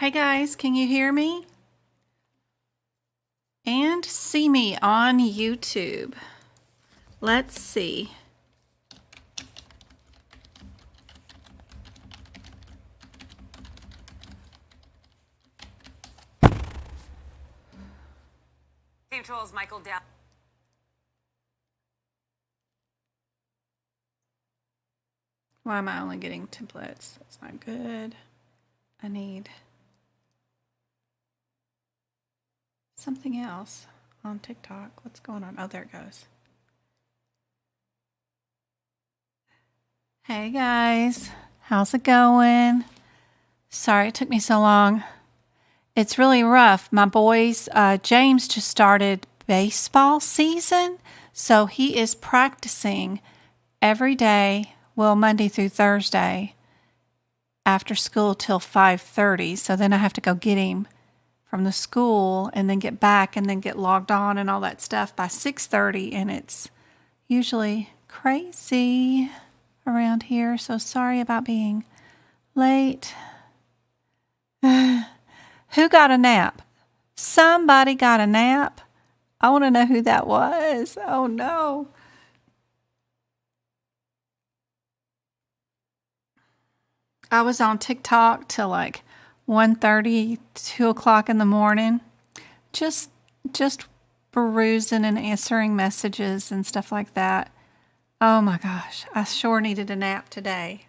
Hey guys, can you hear me? And see me on YouTube. Let's see. Team Tools, Michael down. Why am I only getting templates? That's not good. I need something else on TikTok. What's going on? Oh, there it goes. Hey guys, how's it going? Sorry it took me so long. It's really rough. My boys, James just started baseball season, so he is practicing every day, well, Monday through Thursday, after school till 5:30. So then I have to go get him from the school and then get back and then get logged on and all that stuff by 6:30, and it's usually crazy around here. So sorry about being late. Who got a nap? Somebody got a nap. I want to know who that was. Oh no. I was on TikTok till like 1:30, 2 o'clock in the morning. Just perusing and answering messages and stuff like that. Oh my gosh, I sure needed a nap today.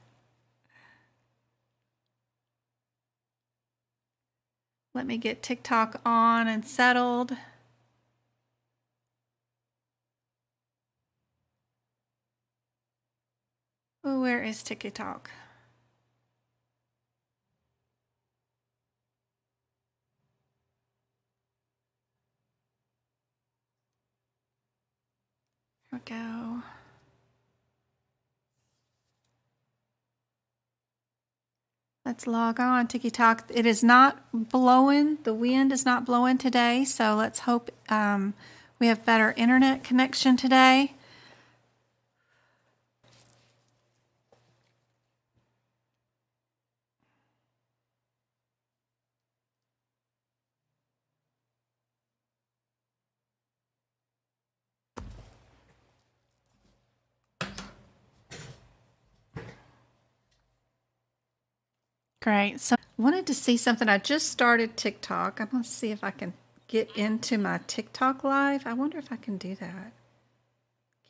Let me get TikTok on and settled. Oh, where is TikTok? Here we go. Let's log on TikTok. It is not blowing. The wind is not blowing today, so let's hope we have better internet connection today. Great. So I wanted to see something. I just started TikTok. I'm going to see if I can get into my TikTok live. I wonder if I can do that.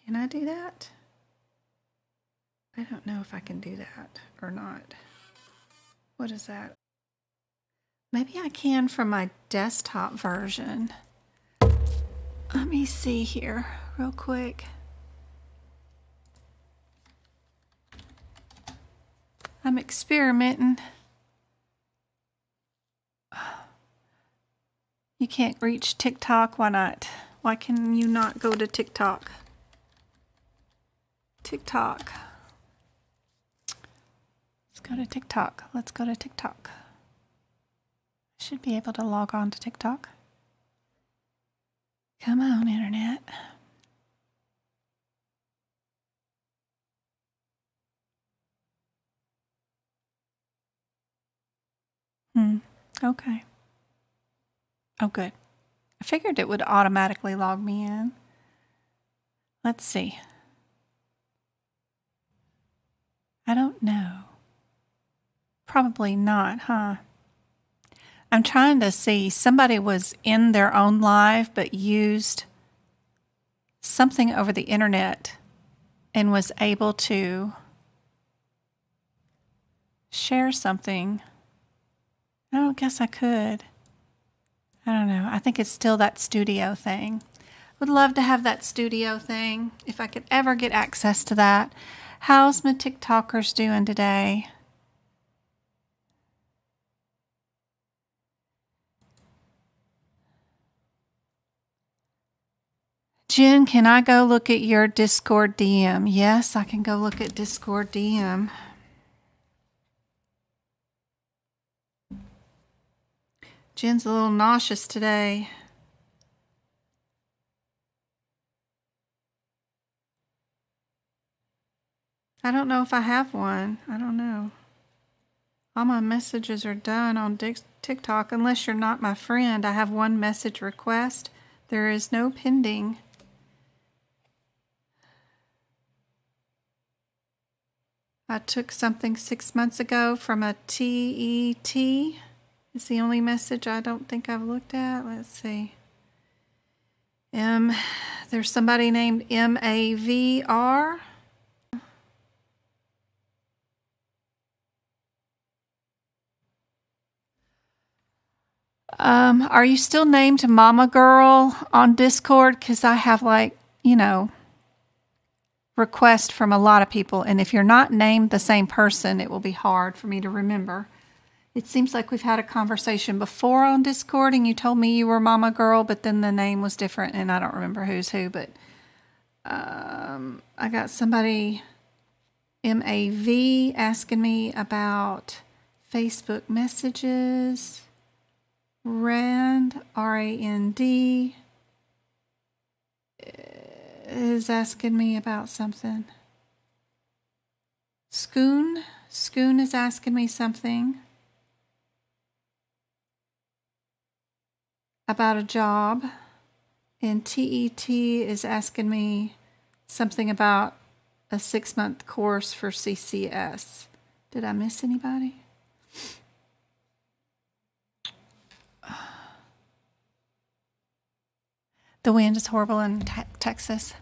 Can I do that? I don't know if I can do that or not. What is that? Maybe I can from my desktop version. Let me see here real quick. I'm experimenting. You can't reach TikTok. Why not? Why can you not go to TikTok? TikTok. Let's go to TikTok. Let's go to TikTok. I should be able to log on to TikTok. Come on, internet. Okay. Oh, good. I figured it would automatically log me in. Let's see. I don't know. Probably not, huh? I'm trying to see. Somebody was in their own live but used something over the internet and was able to share something. I don't guess I could. I don't know. I think it's still that studio thing. Would love to have that studio thing if I could ever get access to that. How's my TikTokers doing today? Jen, can I go look at your Discord DM? Yes, I can go look at Discord DM. Jen's a little nauseous today. I don't know if I have one. I don't know. All my messages are done on TikTok. Unless you're not my friend, I have one message request. There is no pending. I took something 6 months ago from a TET. It's the only message I don't think I've looked at. Let's see. There's somebody named MAVR. Are you still named Mama Girl on Discord? Because I have requests from a lot of people. And if you're not named the same person, it will be hard for me to remember. It seems like we've had a conversation before on Discord and you told me you were Mama Girl, but then the name was different and I don't remember who's who. But I got somebody, MAV, asking me about Facebook messages. Rand, R-A-N-D, is asking me about something. Schoon is asking me something about a job. And TET is asking me something about a 6-month course for CCS. Did I miss anybody? The wind is horrible in Texas.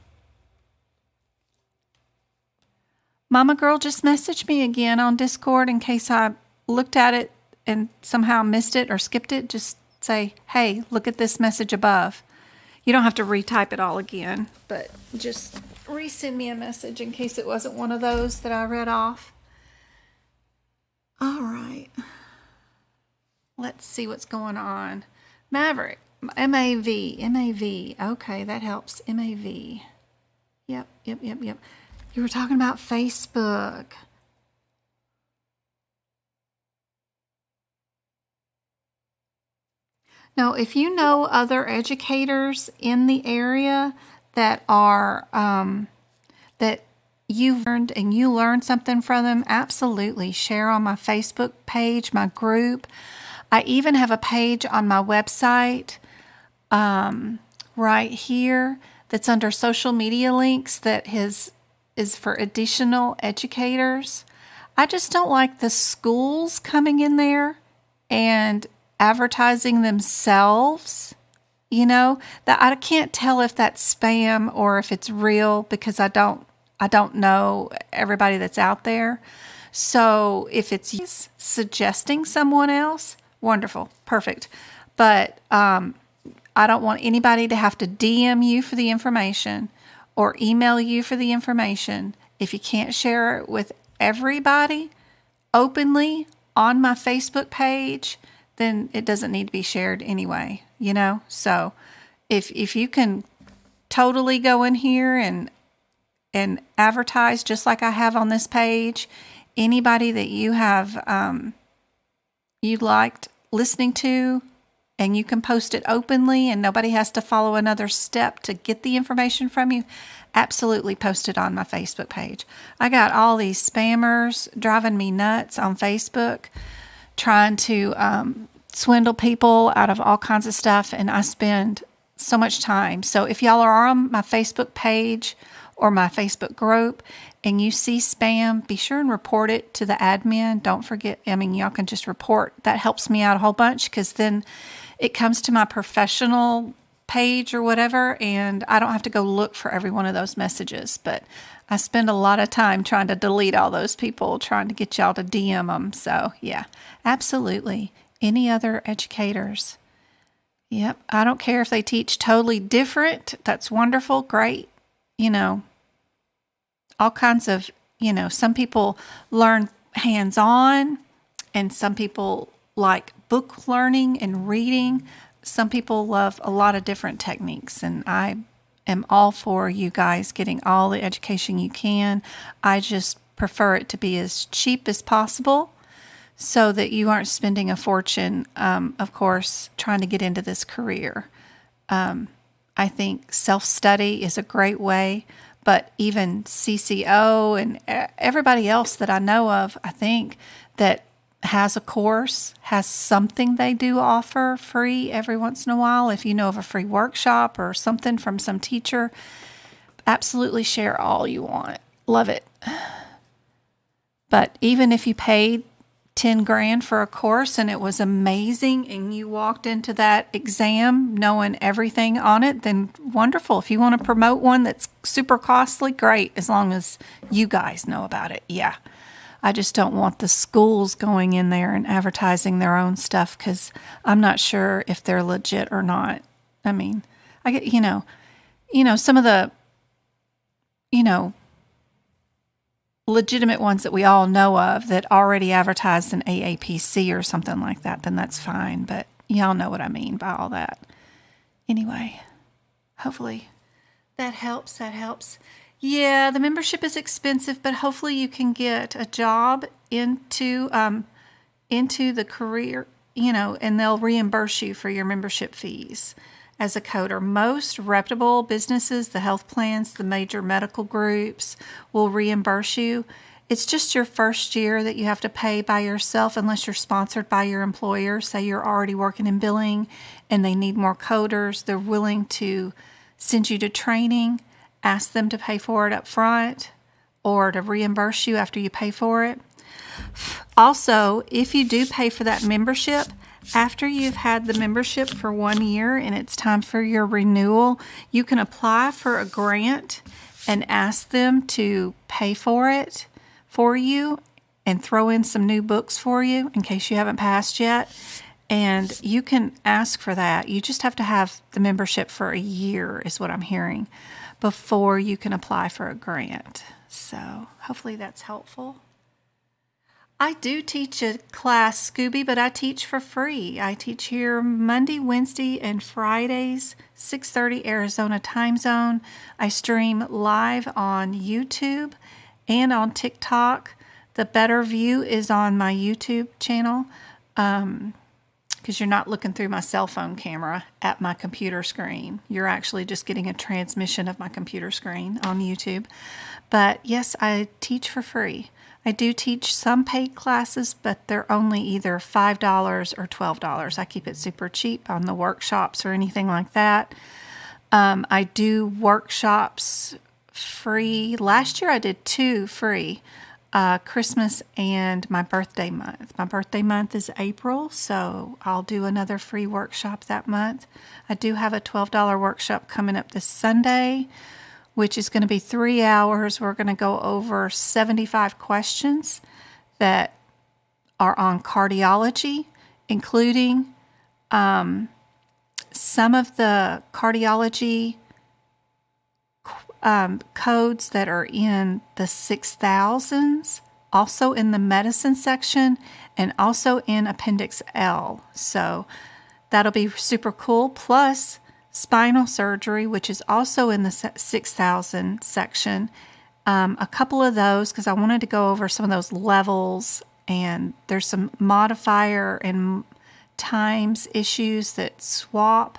Mama Girl just messaged me again on Discord in case I looked at it and somehow missed it or skipped it. Just say, hey, look at this message above. You don't have to retype it all again, but just resend me a message in case it wasn't one of those that I read off. All right. Let's see what's going on. Maverick. MAV. Okay, that helps. MAV. Yep. You were talking about Facebook. Now, if you know other educators in the area that are, that you've learned and you learned something from them, absolutely share on my Facebook page, my group. I even have a page on my website right here that's under social media links that is for additional educators. I just don't like the schools coming in there and advertising themselves. That I can't tell if that's spam or if it's real because I don't know everybody that's out there. So if it's suggesting someone else, wonderful, perfect. But I don't want anybody to have to DM you for the information or email you for the information. If you can't share it with everybody openly on my Facebook page, then it doesn't need to be shared anyway, So if you can totally go in here and advertise just like I have on this page, anybody that you have you liked listening to, and you can post it openly and nobody has to follow another step to get the information from you, absolutely post it on my Facebook page. I got all these spammers driving me nuts on Facebook, trying to swindle people out of all kinds of stuff, and I spend so much time. So if y'all are on my Facebook page or my Facebook group and you see spam, be sure and report it to the admin. Don't forget, y'all can just report. That helps me out a whole bunch because then it comes to my professional page or whatever, and I don't have to go look for every one of those messages. But I spend a lot of time trying to delete all those people, trying to get y'all to DM them. So, yeah, absolutely. Any other educators? Yep. I don't care if they teach totally different. That's wonderful. Great. All kinds of, some people learn hands-on and some people like book learning and reading. Some people love a lot of different techniques, and I am all for you guys getting all the education you can. I just prefer it to be as cheap as possible so that you aren't spending a fortune, of course, trying to get into this career. I think self-study is a great way, but even CCO and everybody else that I know of, I think that has a course, has something they do offer free every once in a while. If you know of a free workshop or something from some teacher, absolutely share all you want. Love it. But even if you paid 10 grand for a course and it was amazing and you walked into that exam knowing everything on it, then wonderful. If you want to promote one that's super costly, great, as long as you guys know about it. Yeah. I just don't want the schools going in there and advertising their own stuff because I'm not sure if they're legit or not. I mean, I get, some of the, legitimate ones that we all know of that already advertised in AAPC or something like that, then that's fine. But y'all know what I mean by all that. Anyway, hopefully that helps. Yeah, the membership is expensive, but hopefully you can get a job into the career, and they'll reimburse you for your membership fees as a coder. Most reputable businesses, the health plans, the major medical groups will reimburse you. It's just your first year that you have to pay by yourself unless you're sponsored by your employer. Say you're already working in billing and they need more coders. They're willing to send you to training. Ask them to pay for it up front or to reimburse you after you pay for it. Also, if you do pay for that membership, after you've had the membership for 1 year and it's time for your renewal, you can apply for a grant and ask them to pay for it for you and throw in some new books for you in case you haven't passed yet. And you can ask for that. You just have to have the membership for a year is what I'm hearing, before you can apply for a grant. So hopefully that's helpful. I do teach a class, Scooby, but I teach for free. I teach here Monday, Wednesday, and Fridays, 6:30 Arizona time zone. I stream live on YouTube and on TikTok. The better view is on my YouTube channel because you're not looking through my cell phone camera at my computer screen. You're actually just getting a transmission of my computer screen on YouTube. But yes, I teach for free. I do teach some paid classes, but they're only either $5 or $12. I keep it super cheap on the workshops or anything like that. I do workshops free. Last year I did 2 free. Christmas and my birthday month. My birthday month is April, so I'll do another free workshop that month. I do have a $12 workshop coming up this Sunday, which is going to be 3 hours. We're going to go over 75 questions that are on cardiology, including some of the cardiology codes that are in the 6,000s, also in the medicine section, and also in Appendix L. So that'll be super cool. Plus spinal surgery, which is also in the 6,000 section. A couple of those, because I wanted to go over some of those levels, and there's some modifier and times issues that swap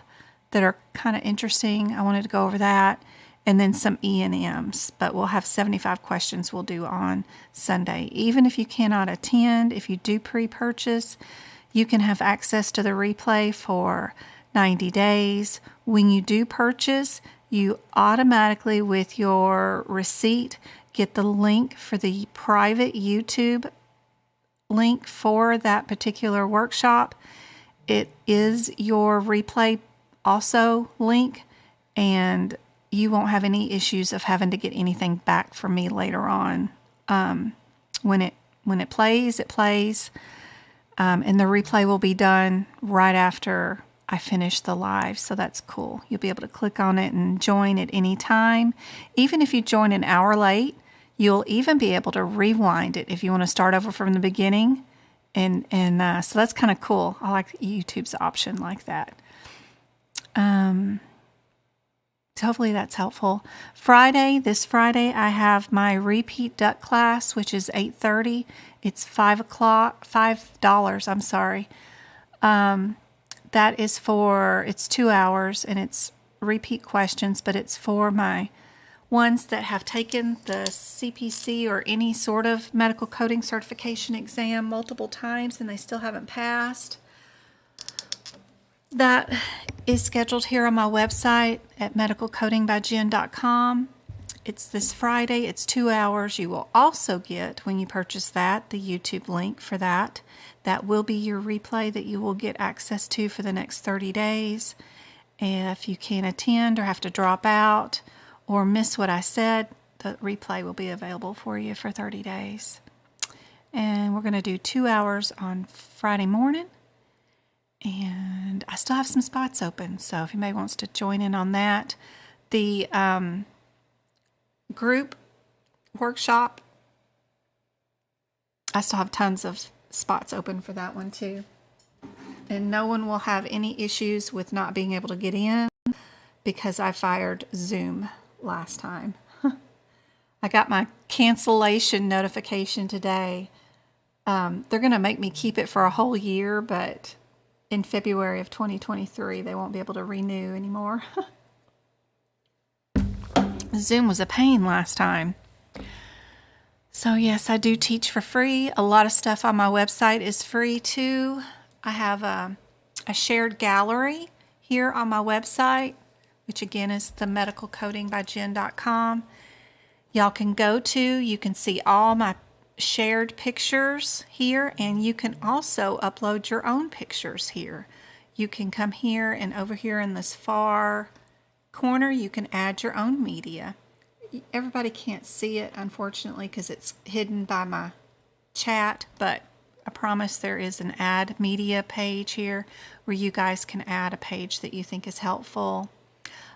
that are kind of interesting. I wanted to go over that. And then some E&Ms, but we'll have 75 questions we'll do on Sunday. Even if you cannot attend, if you do pre-purchase, you can have access to the replay for 90 days. When you do purchase, you automatically, with your receipt, get the link for the private YouTube link for that particular workshop. It is your replay also link, and you won't have any issues of having to get anything back from me later on. When it plays, it plays, and the replay will be done right after I finish the live, so that's cool. You'll be able to click on it and join at any time. Even if you join an hour late, you'll even be able to rewind it if you want to start over from the beginning, and so that's kind of cool. I like YouTube's option like that. So hopefully that's helpful. This Friday, I have my repeat duck class, which is 8:30. It's $5, I'm sorry. It's 2 hours, and it's repeat questions, but it's for my ones that have taken the CPC or any sort of medical coding certification exam multiple times and they still haven't passed. That is scheduled here on my website at medicalcodingbyjen.com. It's this Friday. It's 2 hours. You will also get, when you purchase that, the YouTube link for that. That will be your replay that you will get access to for the next 30 days. If you can't attend or have to drop out or miss what I said, the replay will be available for you for 30 days. And we're going to do 2 hours on Friday morning. And I still have some spots open, so if anybody wants to join in on that. The group workshop, I still have tons of spots open for that one too. And no one will have any issues with not being able to get in because I fired Zoom last time. I got my cancellation notification today. They're going to make me keep it for a whole year, but in February of 2023, they won't be able to renew anymore. Zoom was a pain last time. So yes, I do teach for free. A lot of stuff on my website is free too. I have a shared gallery here on my website, which again is the medicalcodingbyjen.com. Y'all can go to, you can see all my shared pictures here, and you can also upload your own pictures here. You can come here, and over here in this far corner, you can add your own media. Everybody can't see it, unfortunately, because it's hidden by my chat, but I promise there is an add media page here where you guys can add a page that you think is helpful.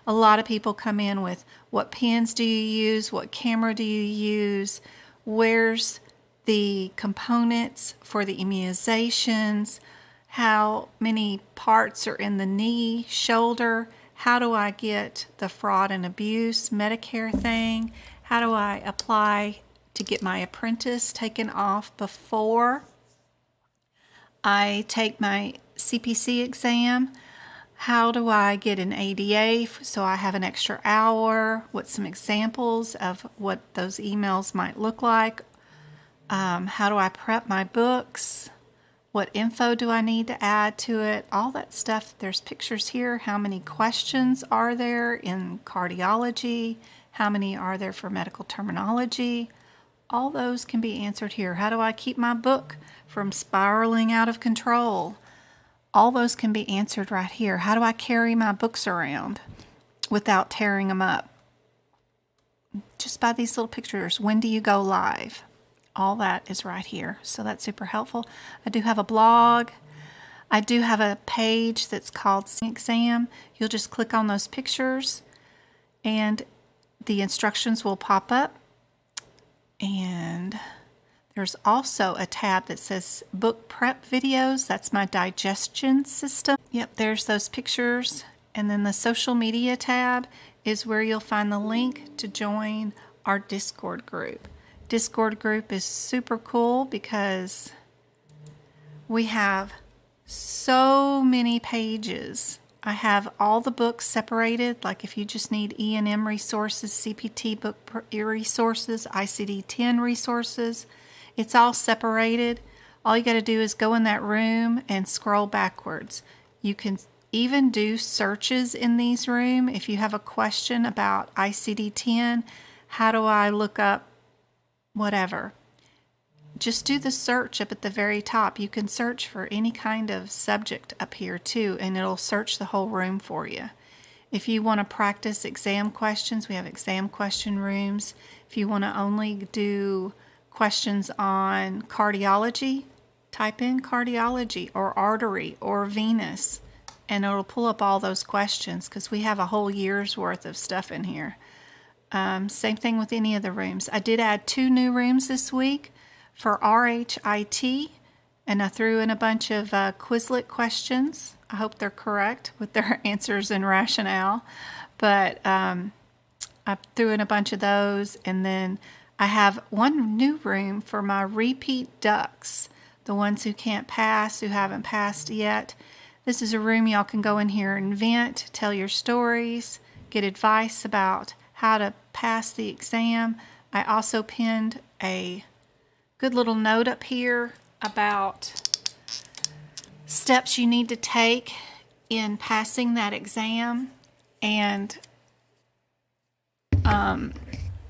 A lot of people come in with what pens do you use, what camera do you use, where's the components for the immunizations, how many parts are in the knee, shoulder, how do I get the fraud and abuse Medicare thing, how do I apply to get my apprentice taken off before I take my CPC exam, how do I get an ADA so I have an extra hour, what's some examples of what those emails might look like, how do I prep my books, what info do I need to add to it, all that stuff. There's pictures here. How many questions are there in cardiology? How many are there for medical terminology? All those can be answered here. How do I keep my book from spiraling out of control? All those can be answered right here. How do I carry my books around without tearing them up? Just by these little pictures. When do you go live? All that is right here. So that's super helpful. I do have a blog. I do have a page that's called Exam. You'll just click on those pictures and the instructions will pop up. And there's also a tab that says book prep videos. That's my digestion system. Yep, there's those pictures. And then the social media tab is where you'll find the link to join our Discord group. Discord group is super cool because we have so many pages. I have all the books separated, like if you just need E&M resources, CPT book resources, ICD-10 resources, it's all separated. All you got to do is go in that room and scroll backwards. You can even do searches in these rooms. If you have a question about ICD-10, how do I look up whatever, just do the search up at the very top. You can search for any kind of subject up here too, and it'll search the whole room for you. If you want to practice exam questions, we have exam question rooms. If you want to only do questions on cardiology, type in cardiology or artery or venous, and it'll pull up all those questions because we have a whole year's worth of stuff in here. Same thing with any of the rooms. I did add 2 new rooms this week for RHIT, and I threw in a bunch of Quizlet questions. I hope they're correct with their answers and rationale, but I threw in a bunch of those, and then I have one new room for my repeat ducks, the ones who can't pass, who haven't passed yet. This is a room y'all can go in here and vent, tell your stories, get advice about how to pass the exam. I also pinned a good little note up here about steps you need to take in passing that exam, and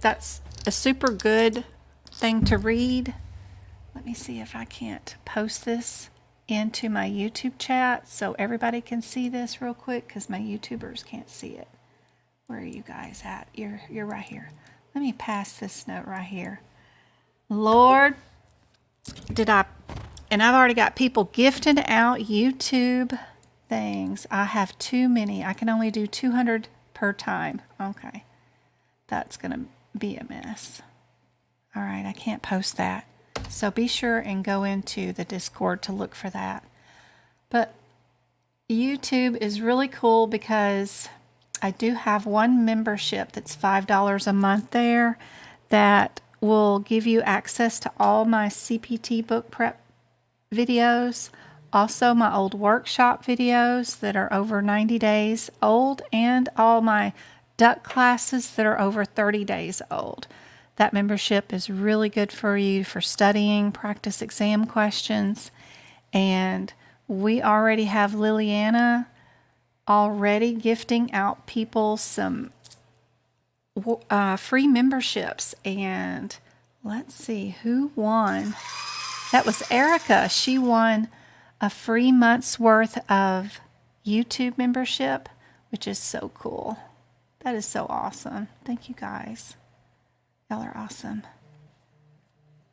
that's a super good thing to read. Let me see if I can't post this into my YouTube chat so everybody can see this real quick, because my YouTubers can't see it. Where are you guys at? You're right here. Let me pass this note right here. Lord, and I've already got people gifting out YouTube things. I have too many. I can only do 200 per time. Okay. That's going to be a mess. All right, I can't post that. So be sure and go into the Discord to look for that. But YouTube is really cool because I do have one membership that's $5 a month there that will give you access to all my CPT book prep videos, also my old workshop videos that are over 90 days old, and all my duck classes that are over 30 days old. That membership is really good for you for studying, practice exam questions, and we already have Liliana already gifting out people some free memberships. And let's see who won. That was Erica. She won a free month's worth of YouTube membership, which is so cool. That is so awesome. Thank you guys. Y'all are awesome.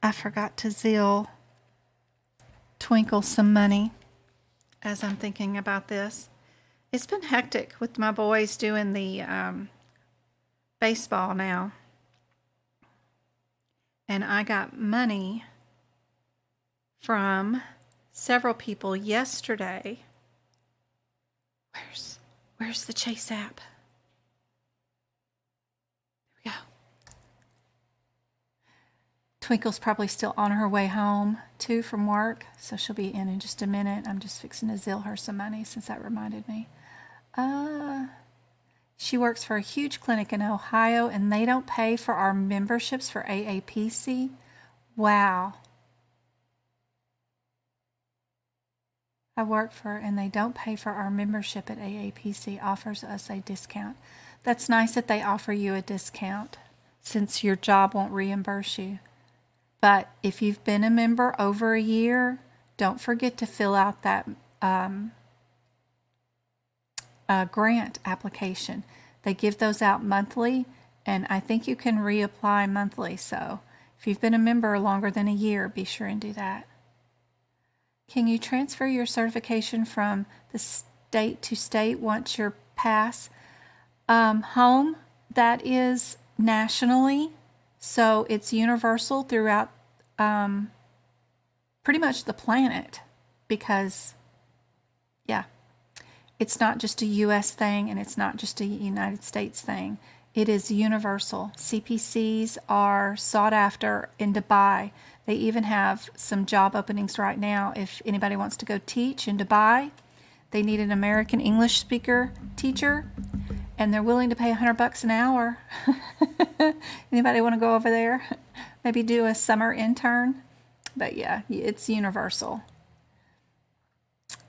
I forgot to Zelle Twinkle some money as I'm thinking about this. It's been hectic with my boys doing the baseball now. And I got money from several people yesterday. Where's the Chase app? There we go. Twinkle's probably still on her way home too from work, so she'll be in just a minute. I'm just fixing to Zelle her some money since that reminded me. She works for a huge clinic in Ohio, and they don't pay for our memberships for AAPC. Wow. I work for, and they don't pay for our membership at AAPC, offers us a discount. That's nice that they offer you a discount since your job won't reimburse you. But if you've been a member over a year, don't forget to fill out that grant application. They give those out monthly, and I think you can reapply monthly. So if you've been a member longer than a year, be sure and do that. Can you transfer your certification from the state to state once you're pass? Home, that is nationally, so it's universal throughout pretty much the planet, because, yeah, it's not just a U.S. thing, and it's not just a United States thing. It is universal. CPCs are sought after in Dubai. They even have some job openings right now. If anybody wants to go teach in Dubai, they need an American English speaker teacher, and they're willing to pay $100 an hour. Anybody want to go over there? Maybe do a summer intern? But yeah, it's universal.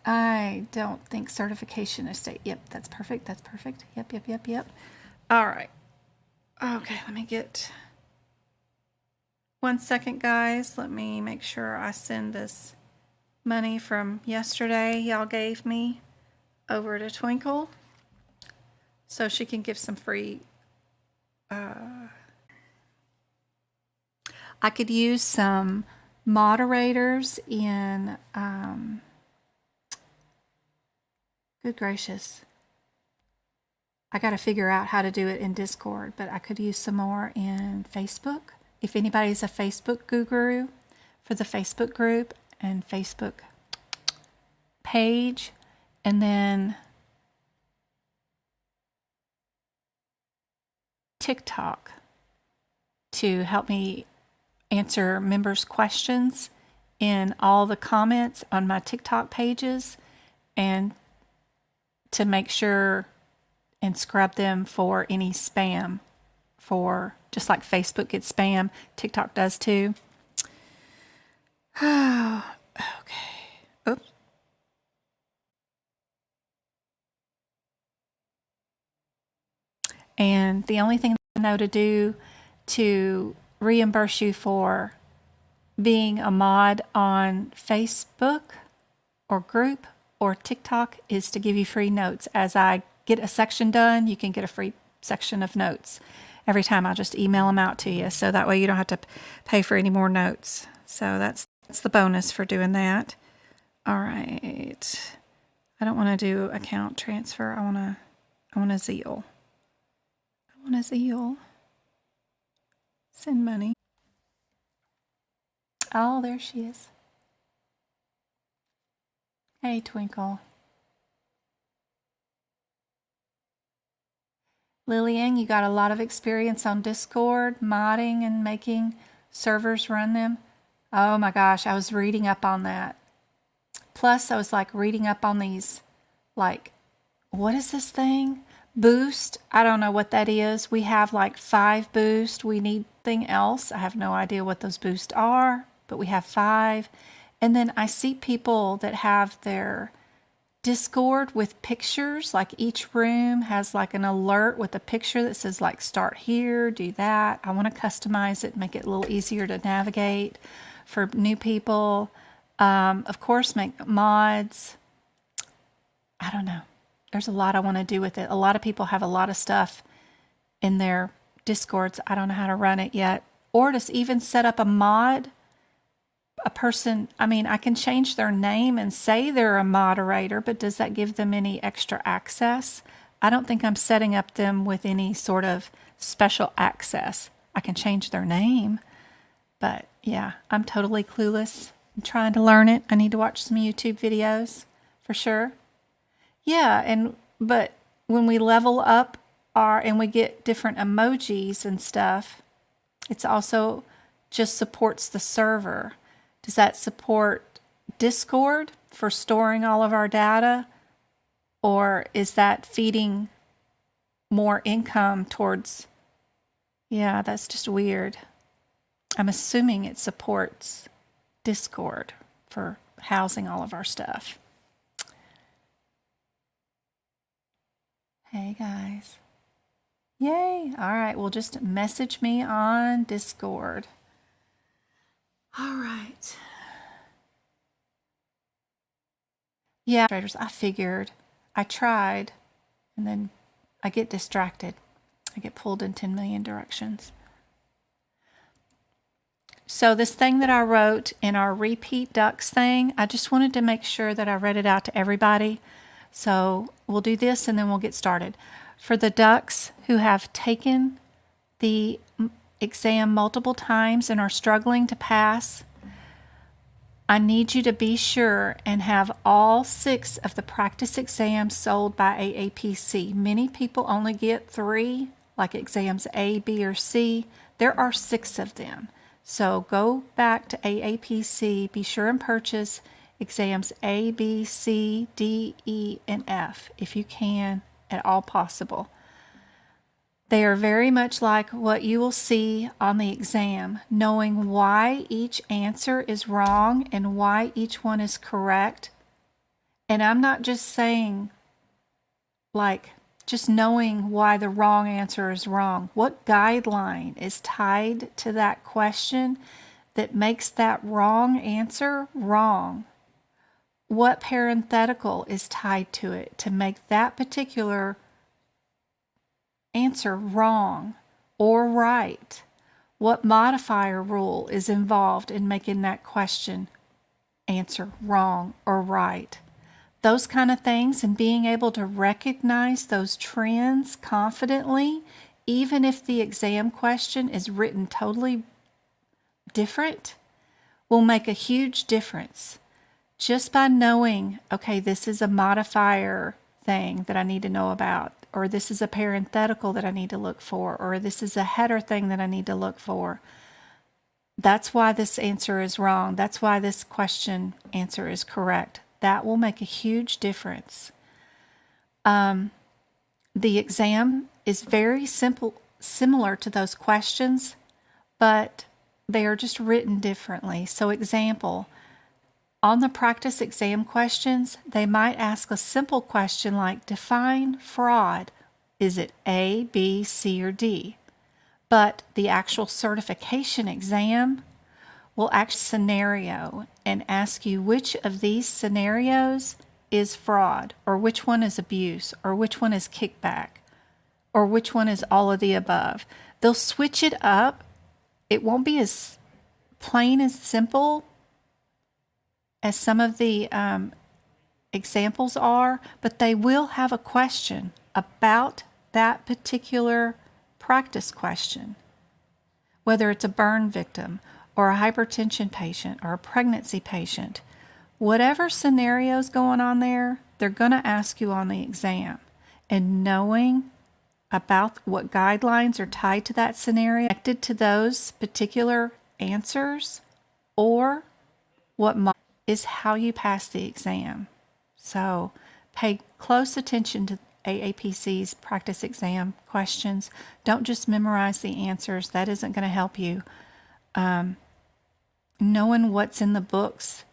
I don't think certification is state. Yep, that's perfect. That's perfect. Yep. All right. Okay, let me get 1 second, guys. Let me make sure I send this money from yesterday y'all gave me over to Twinkle so she can give some free. I could use some moderators in, good gracious. I got to figure out how to do it in Discord, but I could use some more in Facebook. If anybody's a Facebook guru for the Facebook group and Facebook page, and then TikTok to help me answer members' questions in all the comments on my TikTok pages, and to make sure and scrub them for any spam for, just like Facebook gets spam, TikTok does too. Oh, okay. Oops. And the only thing I know to do to reimburse you for being a mod on Facebook or group or TikTok is to give you free notes. As I get a section done, you can get a free section of notes every time. I'll just email them out to you, so that way you don't have to pay for any more notes. So that's the bonus for doing that. All right. I don't want to do account transfer. I want a Zeal. I want a Zeal. Send money. Oh, there she is. Hey, Twinkle. Lillian, you got a lot of experience on Discord, modding and making servers run them. Oh my gosh, I was reading up on that. Plus, I was like reading up on these, like, what is this thing? Boost. I don't know what that is. We have like 5 boost. We need something else. I have no idea what those boosts are, but we have 5. And then I see people that have their Discord with pictures, like each room has like an alert with a picture that says like start here, do that. I want to customize it, make it a little easier to navigate for new people. Of course, make mods. I don't know. There's a lot I want to do with it. A lot of people have a lot of stuff in their Discords. I don't know how to run it yet. Or to even set up a mod. A person, I mean, I can change their name and say they're a moderator, but does that give them any extra access? I don't think I'm setting up them with any sort of special access. I can change their name, but yeah, I'm totally clueless. I'm trying to learn it. I need to watch some YouTube videos for sure. Yeah, but when we level up and we get different emojis and stuff, it's also just supports the server. Does that support Discord for storing all of our data? Or is that feeding more income towards... Yeah, that's just weird. I'm assuming it supports Discord for housing all of our stuff. Hey, guys. Yay. All right, well, just message me on Discord. All right. Yeah, traders, I figured. I tried, and then I get distracted. I get pulled in 10 million directions. So this thing that I wrote in our repeat ducks thing, I just wanted to make sure that I read it out to everybody. So we'll do this and then we'll get started. For the ducks who have taken the exam multiple times and are struggling to pass, I need you to be sure and have all 6 of the practice exams sold by AAPC. Many people only get 3, like exams A, B, or C. There are 6 of them. So go back to AAPC, be sure and purchase exams A, B, C, D, E, and F if you can at all possible. They are very much like what you will see on the exam, knowing why each answer is wrong and why each one is correct. And I'm not just saying, like, just knowing why the wrong answer is wrong. What guideline is tied to that question that makes that wrong answer wrong? What parenthetical is tied to it to make that particular answer wrong or right? What modifier rule is involved in making that question answer wrong or right? Those kind of things, and being able to recognize those trends confidently, even if the exam question is written totally different, will make a huge difference. Just by knowing, okay, this is a modifier thing that I need to know about, or this is a parenthetical that I need to look for, or this is a header thing that I need to look for. That's why this answer is wrong. That's why this question answer is correct. That will make a huge difference. The exam is very simple similar to those questions, but they are just written differently. So example, on the practice exam questions, they might ask a simple question like define fraud. Is it A, B, C, or D? But the actual certification exam will act scenario and ask you which of these scenarios is fraud, or which one is abuse, or which one is kickback, or which one is all of the above. They'll switch it up. It won't be as plain as simple as some of the examples are, but they will have a question about that particular practice question, whether it's a burn victim or a hypertension patient or a pregnancy patient. Whatever scenario's going on there, they're going to ask you on the exam. And knowing about what guidelines are tied to that scenario, connected to those particular answers, or what is how you pass the exam. So pay close attention to AAPC's practice exam questions. Don't just memorize the answers. That isn't going to help you. Knowing what's in the books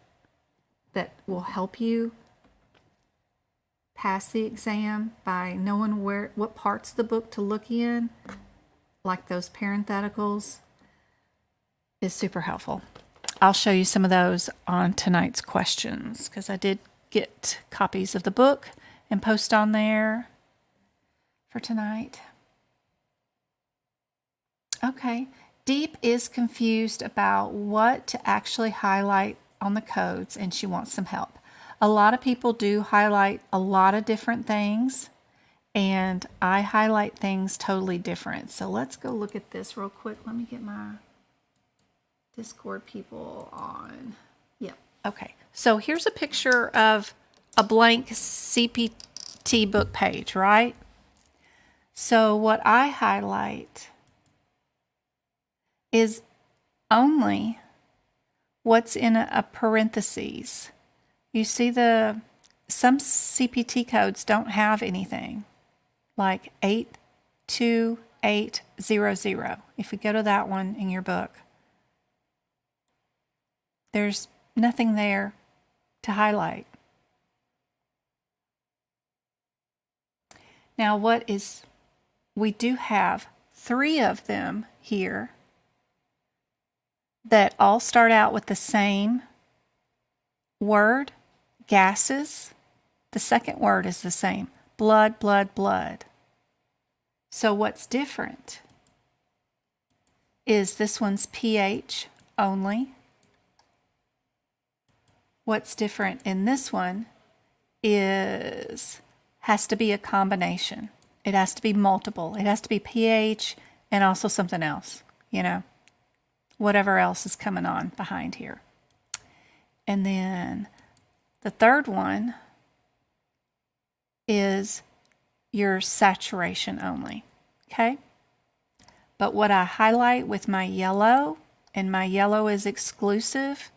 that will help you pass the exam by knowing what parts of the book to look in, like those parentheticals, is super helpful. I'll show you some of those on tonight's questions because I did get copies of the book and post on there for tonight. Okay. Deep is confused about what to actually highlight on the codes, and she wants some help. A lot of people do highlight a lot of different things, and I highlight things totally different. So let's go look at this real quick. Let me get my Discord people on. Yep. Okay. So here's a picture of a blank CPT book page, right? So what I highlight is only what's in a parentheses. You see some CPT codes don't have anything, like 82800. If you go to that one in your book, there's nothing there to highlight. Now we do have 3 of them here that all start out with the same word, gases. The second word is the same, blood, blood, blood. So what's different is this one's pH only. What's different in this one has to be a combination. It has to be multiple. It has to be pH and also something else, whatever else is coming on behind here. And then the third one is your saturation only, okay? But what I highlight with my yellow, and my yellow is exclusive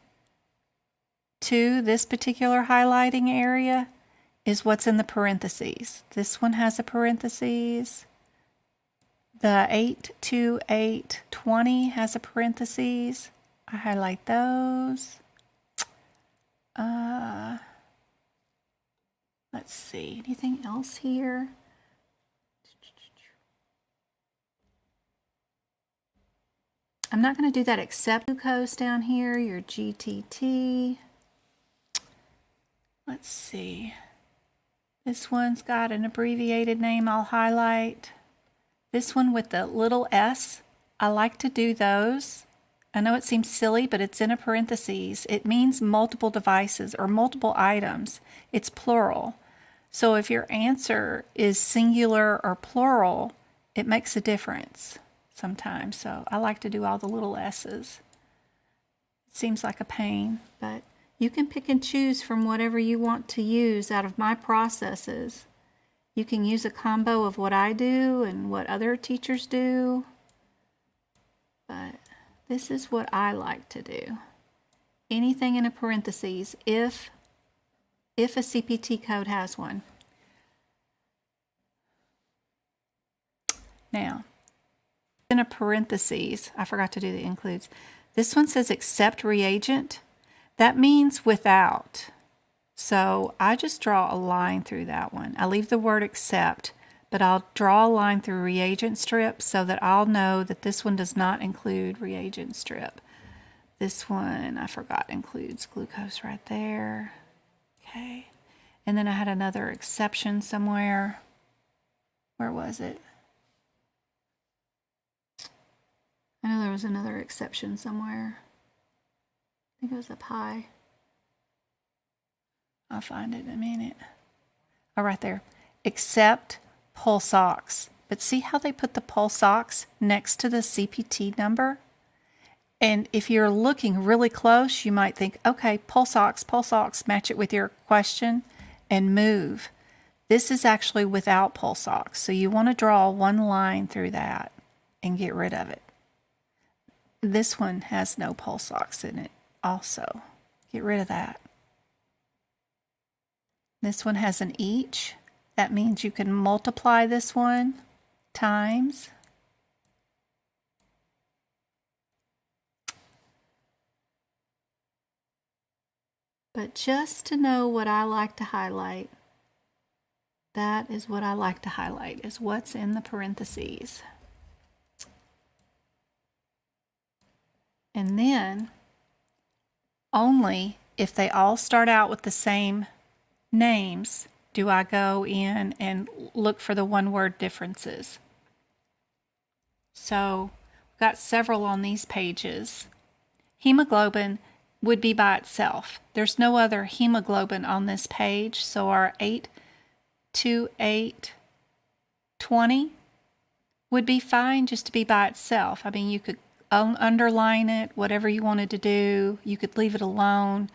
to this particular highlighting area, is what's in the parentheses. This one has a parentheses. The 82820 has a parentheses. I highlight those. Let's see, anything else here? I'm not going to do that except glucose down here, your GTT. Let's see. This one's got an abbreviated name I'll highlight. This one with the little s, I like to do those. I know it seems silly, but it's in a parentheses. It means multiple devices or multiple items. It's plural. So if your answer is singular or plural, it makes a difference sometimes. So I like to do all the little s's. It seems like a pain, but you can pick and choose from whatever you want to use out of my processes. You can use a combo of what I do and what other teachers do, but this is what I like to do. Anything in a parentheses if a CPT code has one. Now, in a parentheses. I forgot to do the includes. This one says except reagent. That means without. So I just draw a line through that one. I leave the word except, but I'll draw a line through reagent strip so that I'll know that this one does not include reagent strip. This one, I forgot, includes glucose right there. Okay. And then I had another exception somewhere. Where was it? I know there was another exception somewhere. I think it was up high. I'll find it in a minute. Oh, right there. Except pulse ox. But see how they put the pulse ox next to the CPT number? And if you're looking really close, you might think, okay, pulse ox, match it with your question and move. This is actually without pulse ox. So you want to draw one line through that and get rid of it. This one has no pulse ox in it also. Get rid of that. This one has an each. That means you can multiply this one times. But just to know what I like to highlight, that is what I like to highlight, is what's in the parentheses. And then only if they all start out with the same names do I go in and look for the one-word differences. So we've got several on these pages. Hemoglobin would be by itself. There's no other hemoglobin on this page, so our 82820 would be fine just to be by itself. I mean, you could underline it, whatever you wanted to do. You could leave it alone.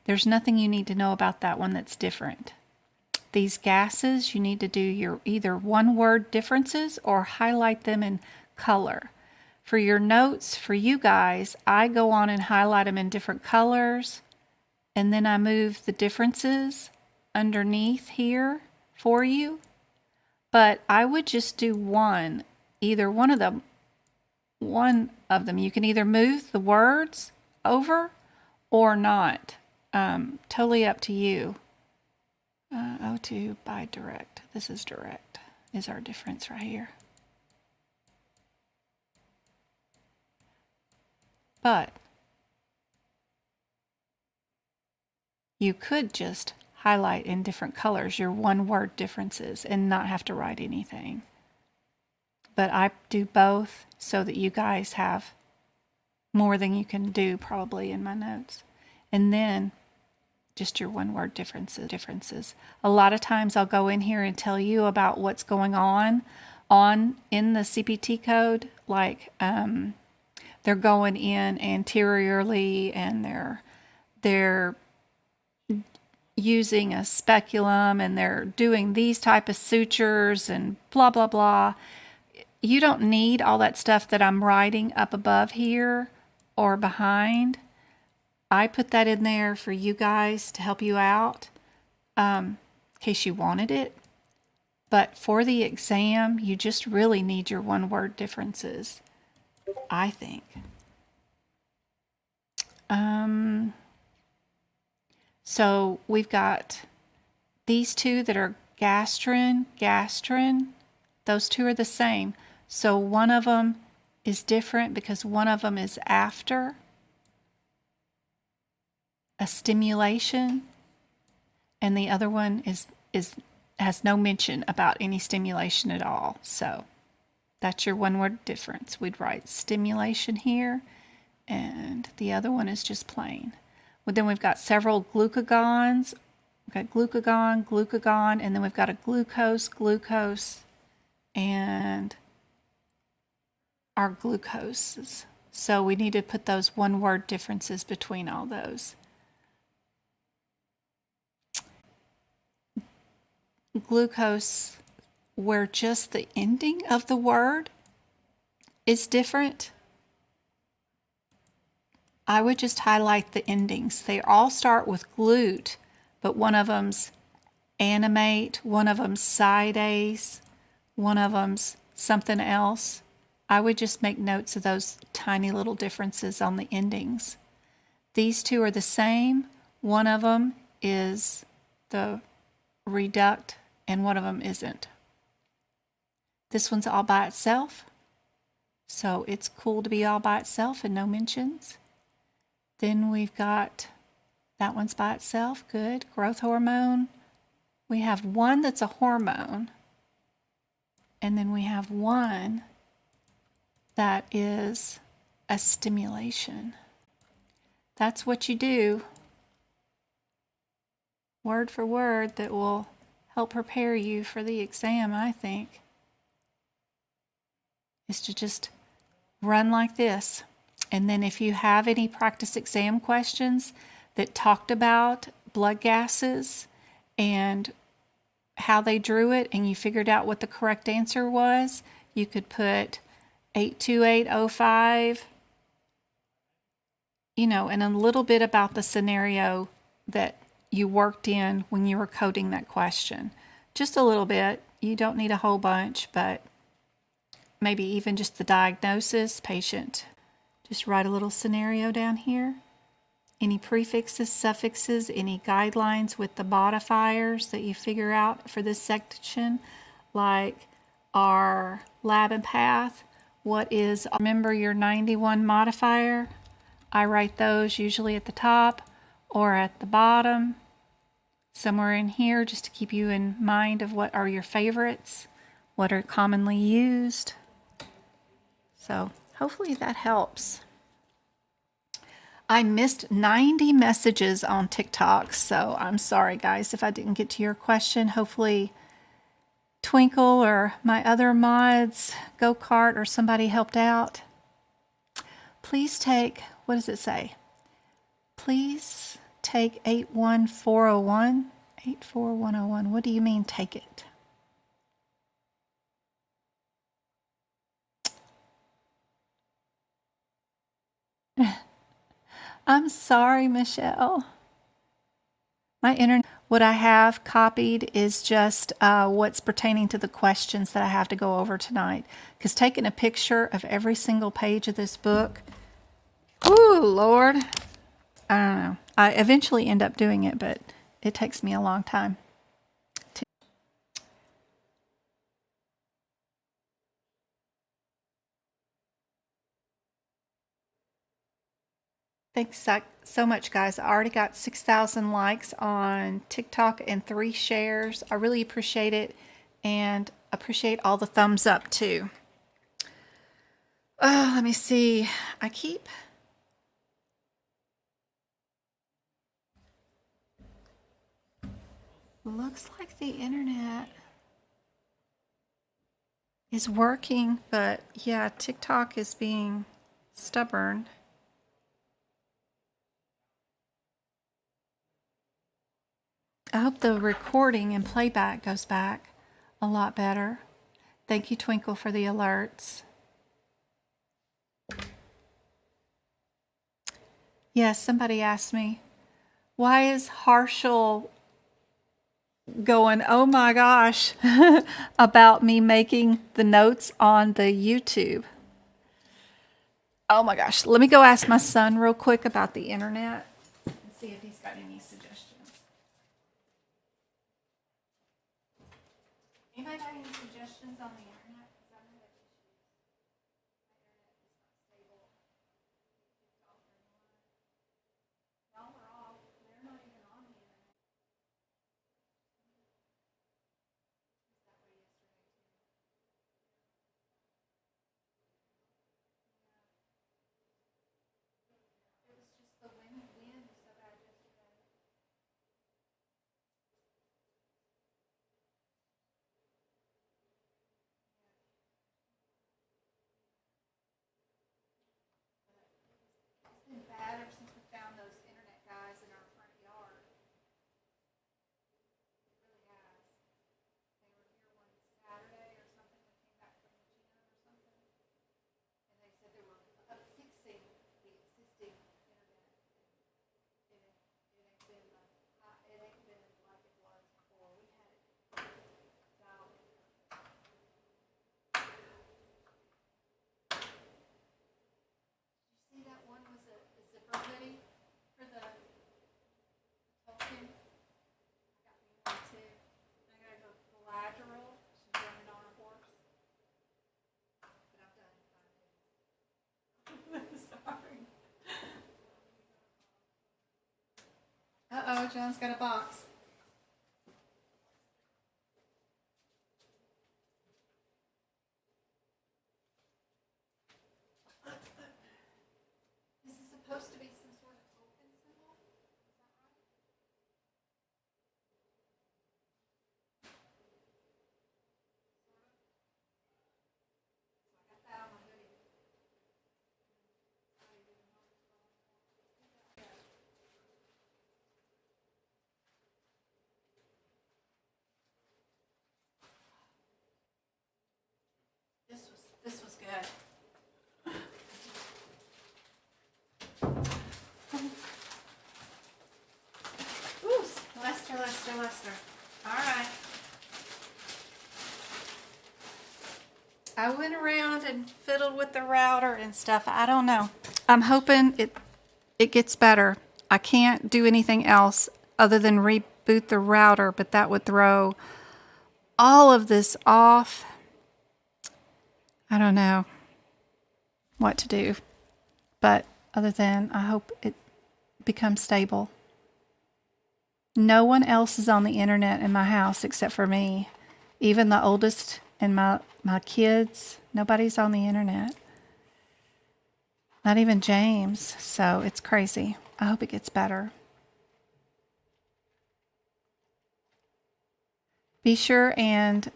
There's nothing you need to know about that one that's different. These gases, you need to do your either one-word differences or highlight them in color. For your notes, for you guys, I go on and highlight them in different colors, and then I move the differences underneath here for you. But I would just do one, either one of them. You can either move the words over or not. Totally up to you. O2 by direct. This is direct, is our difference right here. But you could just highlight in different colors your one-word differences and not have to write anything. But I do both so that you guys have more than you can do probably in my notes. And then just your one-word differences. A lot of times I'll go in here and tell you about what's going on in the CPT code, like they're going in anteriorly and they're using a speculum and they're doing these type of sutures and blah blah blah. You don't need all that stuff that I'm writing up above here or behind. I put that in there for you guys to help you out in case you wanted it. But for the exam, you just really need your one-word differences, I think. So we've got these two that are gastrin. Those two are the same. So one of them is different because one of them is after a stimulation, and the other one has no mention about any stimulation at all. So that's your one-word difference. We'd write stimulation here, and the other one is just plain. Well, then we've got several glucagons. We've got glucagon, and then we've got a glucose, and our glucoses. So we need to put those one-word differences between all those. Glucose, where just the ending of the word is different, I would just highlight the endings. They all start with glute, but one of them's animate, one of them's sidase, one of them's something else. I would just make notes of those tiny little differences on the endings. These two are the same. One of them is the reduct and one of them isn't. This one's all by itself. So it's cool to be all by itself and no mentions. Then we've got that one's by itself. Good. Growth hormone. We have one that's a hormone. And then we have one that is a stimulation. That's what you do, word for word, that will help prepare you for the exam, I think, is to just run like this. And then if you have any practice exam questions that talked about blood gases and how they drew it, and you figured out what the correct answer was, you could put 82805, and a little bit about the scenario that you worked in when you were coding that question. Just a little bit. You don't need a whole bunch, but maybe even just the diagnosis, patient. Just write a little scenario down here. Any prefixes, suffixes, any guidelines with the modifiers that you figure out for this section, like our lab and path. Remember your 91 modifier? I write those usually at the top or at the bottom, somewhere in here, just to keep you in mind of what are your favorites, what are commonly used. So hopefully that helps. I missed 90 messages on TikTok, so I'm sorry, guys, if I didn't get to your question. Hopefully Twinkle or my other mods, Go-Kart, or somebody helped out. Please take, what does it say? Please take 81401. 84101. What do you mean take it? I'm sorry, Michelle. My internet. What I have copied is just what's pertaining to the questions that I have to go over tonight. Because taking a picture of every single page of this book, ooh, Lord, I don't know. I eventually end up doing it, but it takes me a long time. Thanks so much, guys. I already got 6,000 likes on TikTok and 3 shares. I really appreciate it, and appreciate all the thumbs up too. Oh, let me see. Looks like the internet is working, but yeah, TikTok is being stubborn. I hope the recording and playback goes back a lot better. Thank you, Twinkle, for the alerts. Yes, somebody asked me, why is Harshal going, oh my gosh, about me making the notes on the YouTube? Oh my gosh. Let me go ask my son real quick about the internet and see if he's got any suggestions. Anybody got any suggestions on the internet? Because I'm having issues. My internet is not stable. Y'all are all, they're not even on the internet. It was just the wind so bad yesterday. John's got a box. This is supposed to be some sort of token symbol. This was good. Ooh, Lester. All right. I went around and fiddled with the router and stuff. I don't know. I'm hoping it gets better. I can't do anything else other than reboot the router, but that would throw all of this off. I don't know what to do, but other than I hope it becomes stable. No one else is on the internet in my house except for me. Even the oldest and my kids, nobody's on the internet. Not even James, so it's crazy. I hope it gets better. Be sure and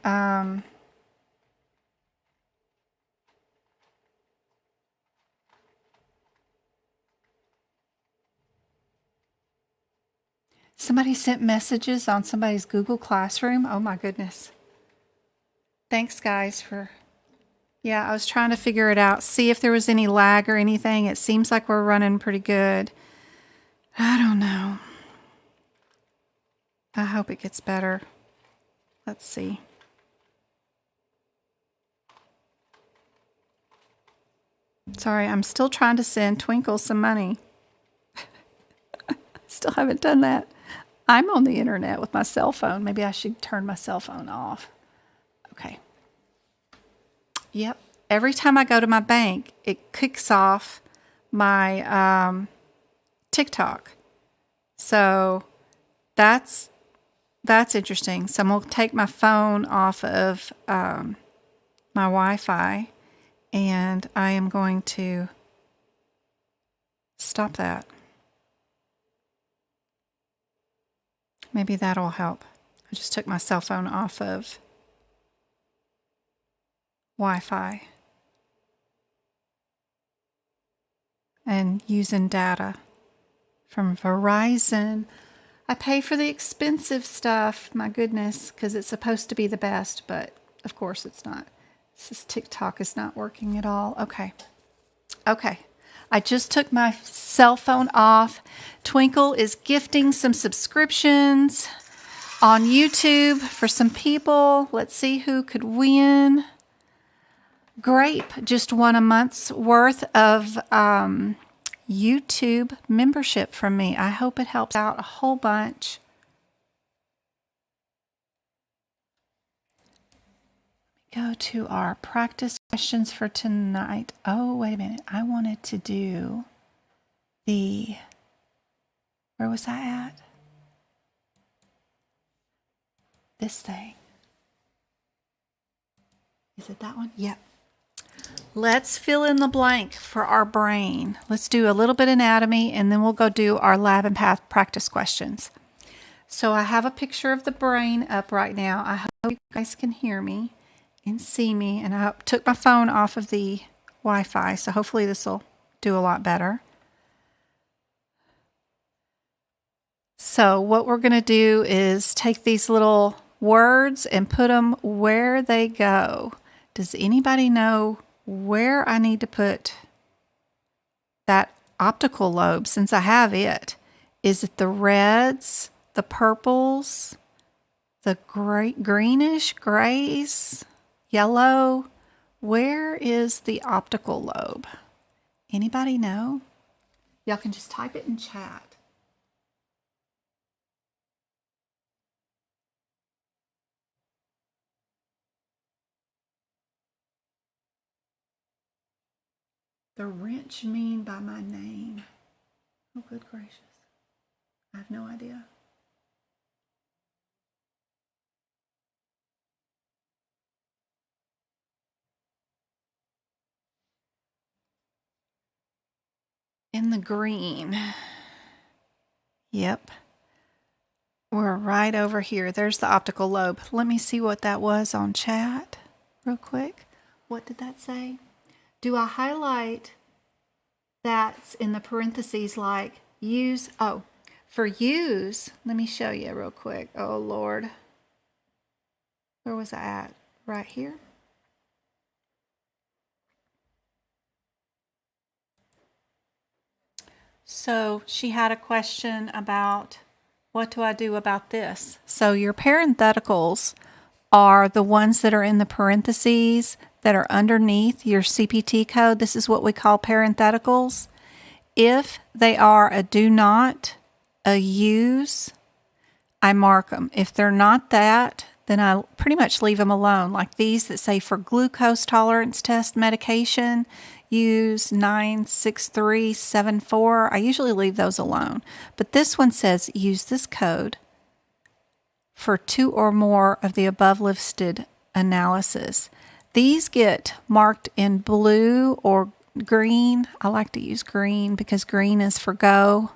somebody sent messages on somebody's Google Classroom. Oh my goodness. Thanks, guys, for... Yeah, I was trying to figure it out, see if there was any lag or anything. It seems like we're running pretty good. I don't know. I hope it gets better. Let's see. Sorry, I'm still trying to send Twinkle some money. Still haven't done that. I'm on the internet with my cell phone. Maybe I should turn my cell phone off. Okay. Yep. Every time I go to my bank, it kicks off my TikTok. So that's interesting. So I'm going to take my phone off of my Wi-Fi, and I am going to stop that. Maybe that'll help. I just took my cell phone off of Wi-Fi and using data from Verizon. I pay for the expensive stuff, my goodness, because it's supposed to be the best, but of course it's not. This TikTok is not working at all. Okay. I just took my cell phone off. Twinkle is gifting some subscriptions on YouTube for some people. Let's see who could win. Grape just won a month's worth of YouTube membership from me. I hope it helps out a whole bunch. Go to our practice questions for tonight. Oh, wait a minute. I wanted to do where was I at? This thing. Is it that one? Yep. Let's fill in the blank for our brain. Let's do a little bit anatomy, and then we'll go do our lab and path practice questions. So I have a picture of the brain up right now. I hope you guys can hear me and see me, and I took my phone off of the Wi-Fi, so hopefully this will do a lot better. So what we're going to do is take these little words and put them where they go. Does anybody know where I need to put that optical lobe since I have it? Is it the reds, the purples, the greenish, grays, yellow? Where is the optical lobe? Anybody know? Y'all can just type it in chat. The wrench mean by my name? Oh, good gracious. I have no idea. in the green. Yep. We're right over here. There's the optical lobe. Let me see what that was on chat real quick. What did that say? Do I highlight that's in the parentheses like use? Oh, for use, let me show you real quick. Oh, Lord. Where was I at? Right here. So she had a question about what do I do about this? So your parentheticals are the ones that are in the parentheses that are underneath your CPT code. This is what we call parentheticals. If they are a do not, a use, I mark them. If they're not that, then I pretty much leave them alone. Like these that say for glucose tolerance test medication, use 96374. I usually leave those alone. But this one says use this code for 2 or more of the above listed analysis. These get marked in blue or green. I like to use green because green is for go.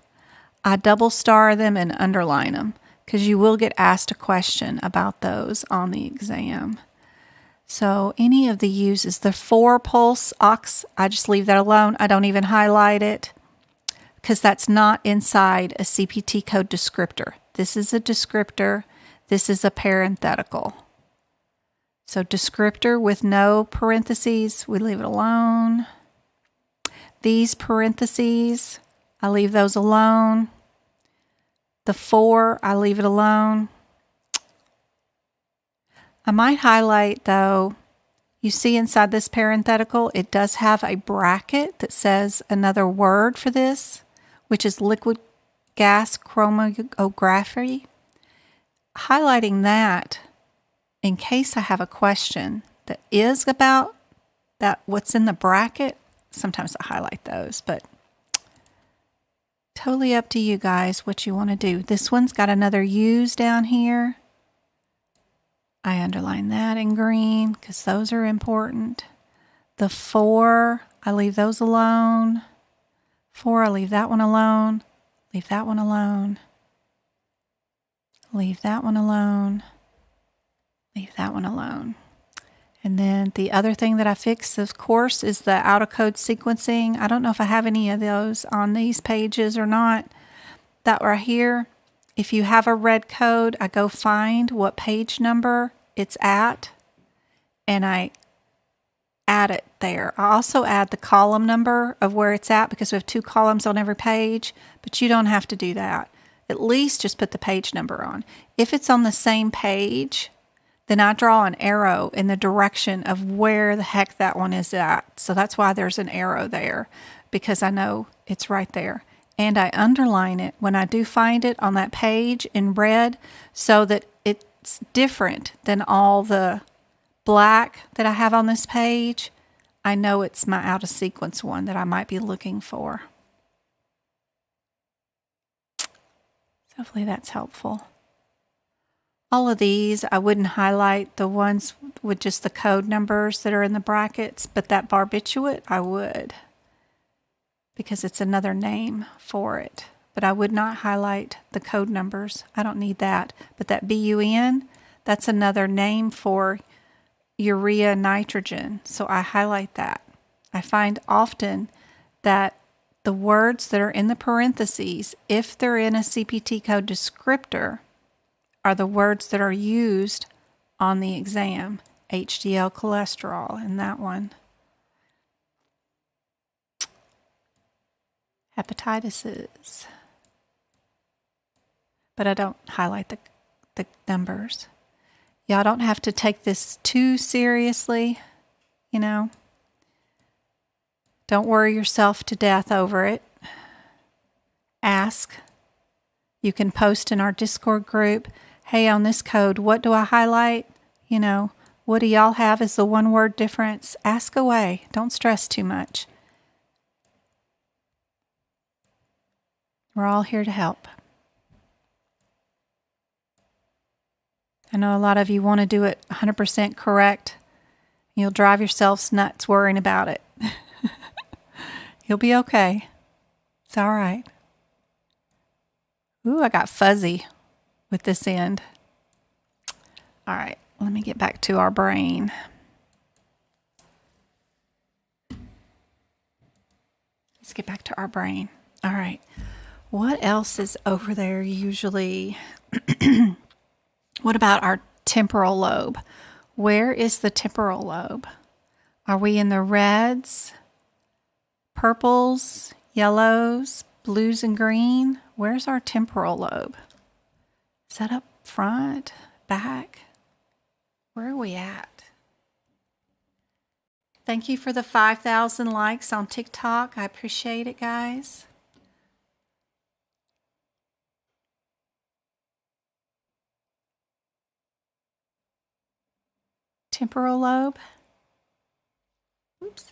I double star them and underline them because you will get asked a question about those on the exam. So any of the uses, the 4 pulse ox, I just leave that alone. I don't even highlight it because that's not inside a CPT code descriptor. This is a descriptor. This is a parenthetical. So descriptor with no parentheses, we leave it alone. These parentheses, I leave those alone. The 4, I leave it alone. I might highlight, though, you see inside this parenthetical, it does have a bracket that says another word for this, which is liquid gas chromatography. Highlighting that in case I have a question that is about that what's in the bracket. Sometimes I highlight those, but totally up to you guys what you want to do. This one's got another use down here. I underline that in green because those are important. The 4, I leave those alone. 4, I leave that one alone. Leave that one alone. Leave that one alone. Leave that one alone. And then the other thing that I fixed, of course, is the out-of-code sequencing. I don't know if I have any of those on these pages or not. That right here, if you have a red code, I go find what page number it's at, and I add it there. I also add the column number of where it's at because we have 2 columns on every page, but you don't have to do that. At least just put the page number on. If it's on the same page, then I draw an arrow in the direction of where the heck that one is at. So that's why there's an arrow there, because I know it's right there. And I underline it when I do find it on that page in red so that it's different than all the black that I have on this page. I know it's my out of sequence one that I might be looking for. Hopefully that's helpful. All of these, I wouldn't highlight the ones with just the code numbers that are in the brackets, but that barbiturate, I would, because it's another name for it. But I would not highlight the code numbers. I don't need that. But that BUN, that's another name for urea nitrogen, so I highlight that. I find often that the words that are in the parentheses, if they're in a CPT code descriptor, are the words that are used on the exam. HDL cholesterol in that one. Hepatitis. But I don't highlight the numbers. Y'all don't have to take this too seriously, you know. Don't worry yourself to death over it. Ask. You can post in our Discord group, hey, on this code, what do I highlight? You know, what do y'all have as the one word difference? Ask away. Don't stress too much. We're all here to help. I know a lot of you want to do it 100% correct. You'll drive yourselves nuts worrying about it. You'll be okay. It's all right. Ooh, I got fuzzy with this end. All right, let me get back to our brain. Let's get back to our brain. All right. What else is over there usually? What about our temporal lobe? Where is the temporal lobe? Are we in the reds, purples, yellows, blues, and green? Where's our temporal lobe? Is that up front, back? Where are we at? Thank you for the 5,000 likes on TikTok. I appreciate it, guys. Temporal lobe. Oops.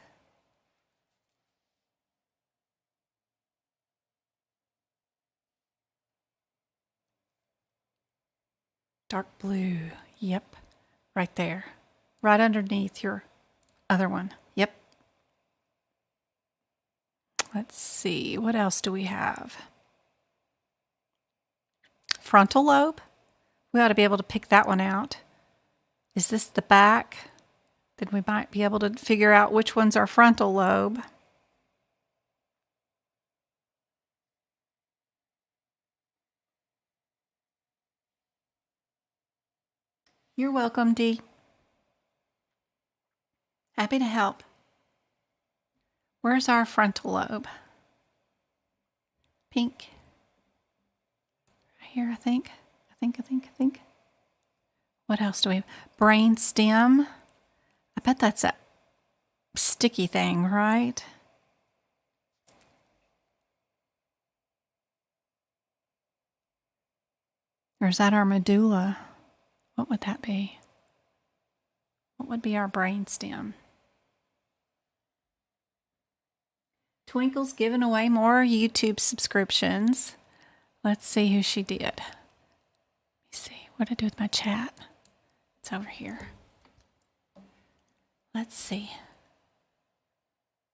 Dark blue. Yep. Right there. Right underneath your other one. Yep. Let's see. What else do we have? Frontal lobe. We ought to be able to pick that one out. Is this the back? Then we might be able to figure out which one's our frontal lobe. You're welcome, Dee. Happy to help. Where's our frontal lobe? Pink. Right here, I think. I think. What else do we have? Brain stem. I bet that's a sticky thing, right? Or is that our medulla? What would that be? What would be our brain stem? Twinkle's giving away more YouTube subscriptions. Let's see who she did. Let me see. What did I do with my chat? It's over here. Let's see.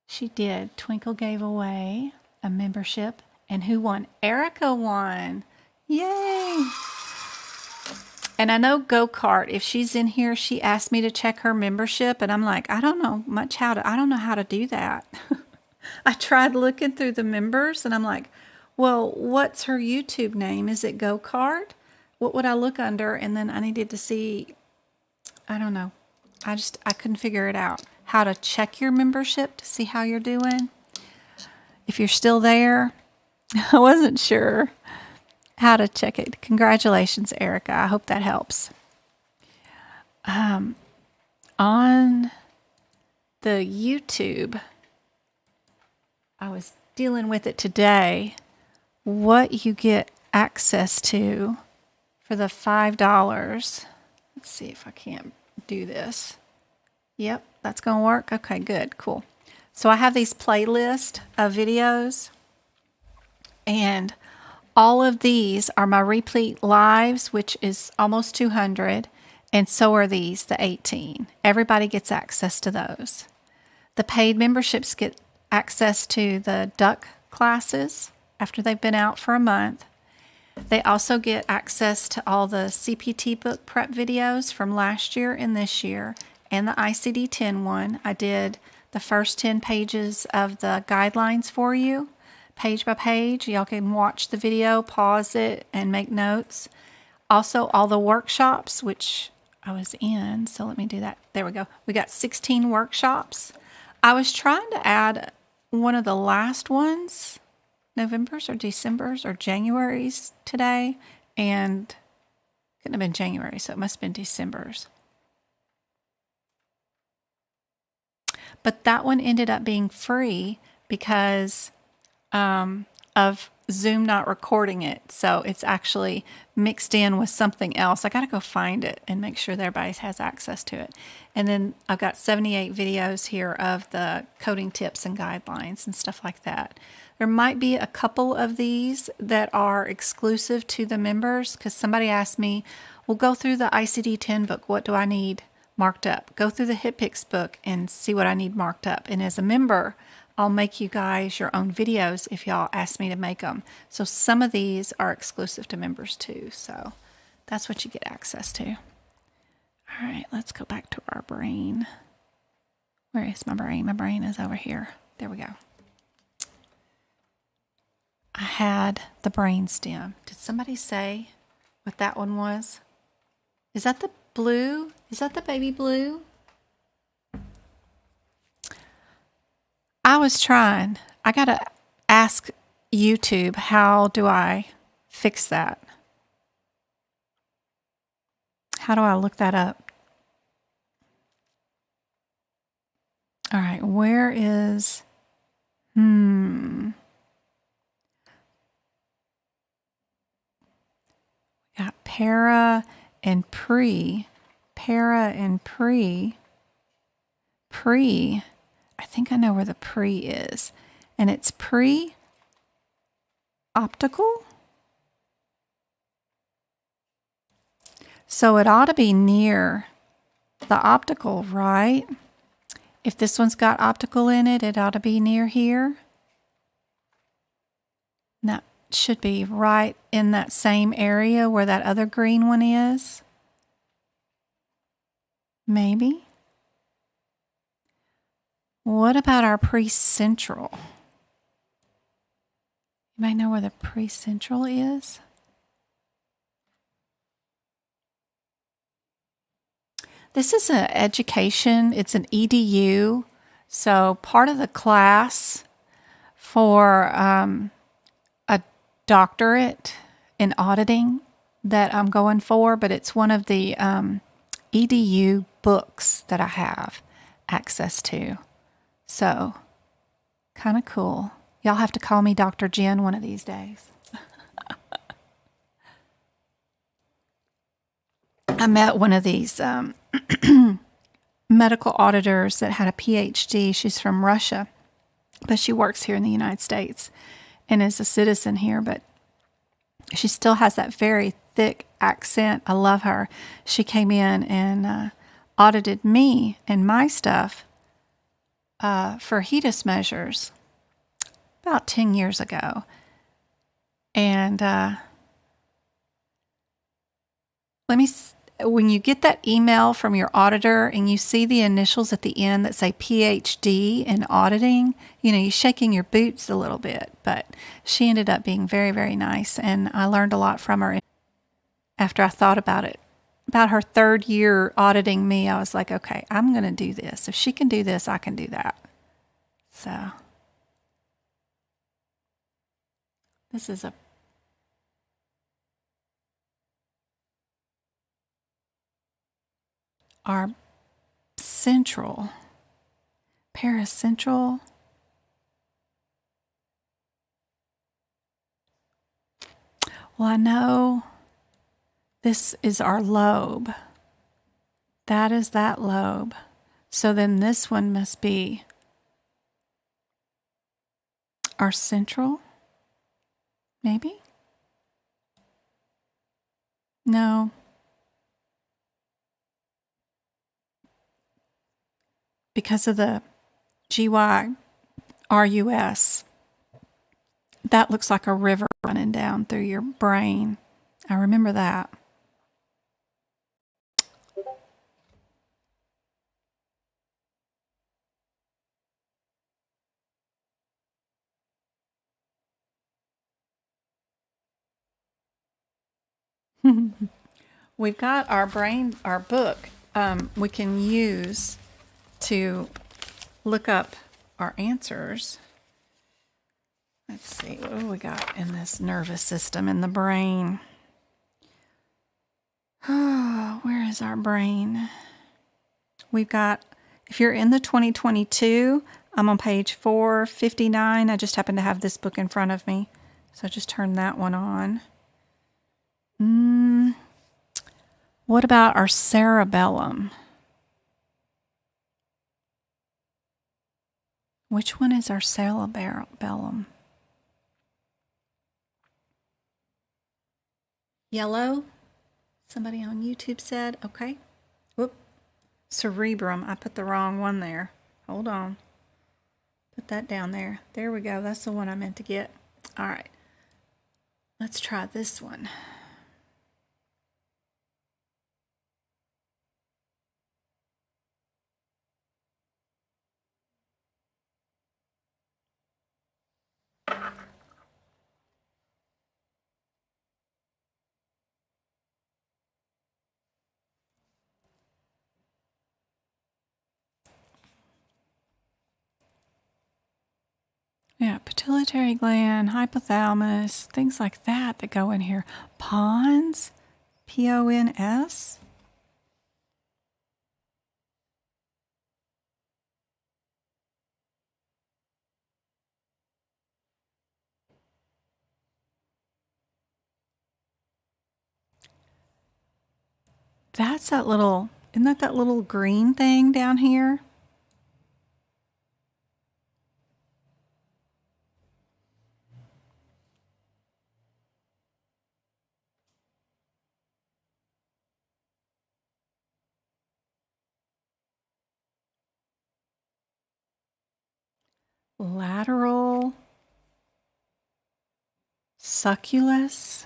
She did. Twinkle gave away a membership. And who won? Erica won. Yay! And I know Go-Kart, if she's in here, she asked me to check her membership. And I'm like, I don't know how to do that. I tried looking through the members and I'm like, well, what's her YouTube name? Is it Go-Kart? What would I look under? And then I needed to see, I don't know. I couldn't figure it out. How to check your membership to see how you're doing. If you're still there, I wasn't sure how to check it. Congratulations, Erica. I hope that helps. On the YouTube, I was dealing with it today. What you get access to for the $5. Let's see if I can't do this. Yep, that's going to work. Okay, good, cool. So I have these playlists of videos, and all of these are my replete lives, which is almost 200, and so are these, the 18. Everybody gets access to those. The paid memberships get access to the duck classes after they've been out for a month. They also get access to all the CPT book prep videos from last year and this year, and the ICD-10 one. I did the first 10 pages of the guidelines for you, page by page. Y'all can watch the video, pause it, and make notes. Also, all the workshops, which I was in, so let me do that. There we go. We got 16 workshops. I was trying to add one of the last ones, November's or December's or January's today, and couldn't have been January, so it must have been December's. But that one ended up being free because of Zoom not recording it. So it's actually mixed in with something else. I got to go find it and make sure that everybody has access to it. And then I've got 78 videos here of the coding tips and guidelines and stuff like that. There might be a couple of these that are exclusive to the members because somebody asked me, well, go through the ICD-10 book. What do I need marked up. Go through the HitPix book and see what I need marked up. And as a member, I'll make you guys your own videos if y'all ask me to make them. So some of these are exclusive to members too. So that's what you get access to. All right, let's go back to our brain. Where is my brain? My brain is over here. There we go. I had the brain stem. Did somebody say what that one was? Is that the blue? Is that the baby blue? I was trying. I got to ask YouTube, how do I fix that? How do I look that up? All right, where is... Got para and pre. Para and pre. Pre. I think I know where the pre is. And it's pre-optical. So it ought to be near the optical, right? If this one's got optical in it, it ought to be near here. That should be right in that same area where that other green one is. Maybe. What about our pre-central? You might know where the pre-central is. This is an education. It's an EDU. So part of the class for a doctorate in auditing that I'm going for, but it's one of the EDU books that I have access to. So, kind of cool. Y'all have to call me Dr. Jen one of these days. I met one of these medical auditors that had a PhD. She's from Russia, but she works here in the United States and is a citizen here, but she still has that very thick accent. I love her. She came in and audited me and my stuff for HEDIS measures about 10 years ago. And when you get that email from your auditor and you see the initials at the end that say PhD in auditing, you're shaking your boots a little bit. But she ended up being very, very nice, and I learned a lot from her. After I thought about it, about her third year auditing me, I was like, okay, I'm going to do this. If she can do this, I can do that. So this is our central, paracentral. Well, I know this is our lobe. That is that lobe. So then this one must be our central, maybe? No. Because of the GYRUS, that looks like a river running down through your brain. I remember that. We've got our book we can use to look up our answers. Let's see, what do we got in this nervous system in the brain? Oh, where is our brain? We've got, if you're in the 2022, I'm on page 459. I just happen to have this book in front of me, so just turn that one on. What about our cerebellum? Which one is our cerebellum? Yellow? Somebody on YouTube said, okay. Whoop. cerebrum. I put the wrong one there. Hold on. Put that down there. There we go. That's the one I meant to get. All right. Let's try this one. Yeah, pituitary gland, hypothalamus, things like that that go in here. Pons? P-O-N-S? That's that little, isn't that little green thing down here? Lateral succulus.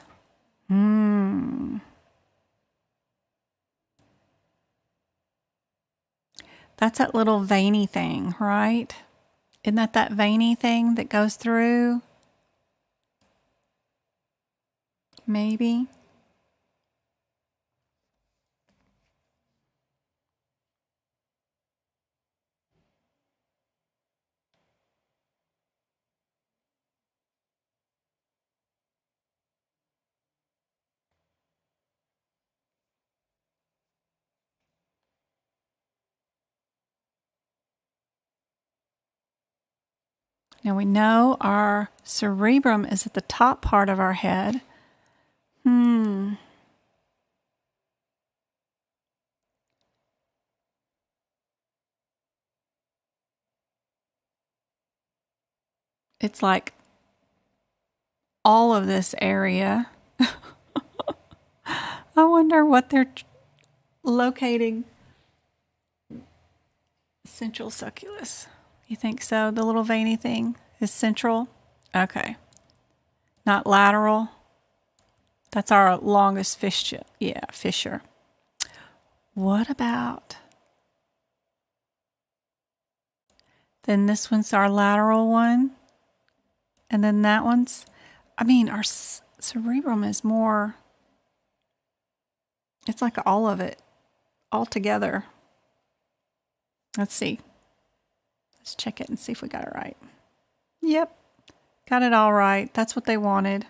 That's that little veiny thing, right? Isn't that veiny thing that goes through? Maybe. Now we know our cerebrum is at the top part of our head. It's like all of this area. I wonder what they're locating. Central succulus. You think so? The little veiny thing is central? Okay. Not lateral. That's our longest fissure. Yeah, fissure. What about? Then this one's our lateral one. And then that one's, our cerebrum is more, it's like all of it, all together. Let's see. Let's check it and see if we got it right. Yep, got it all right. That's what they wanted.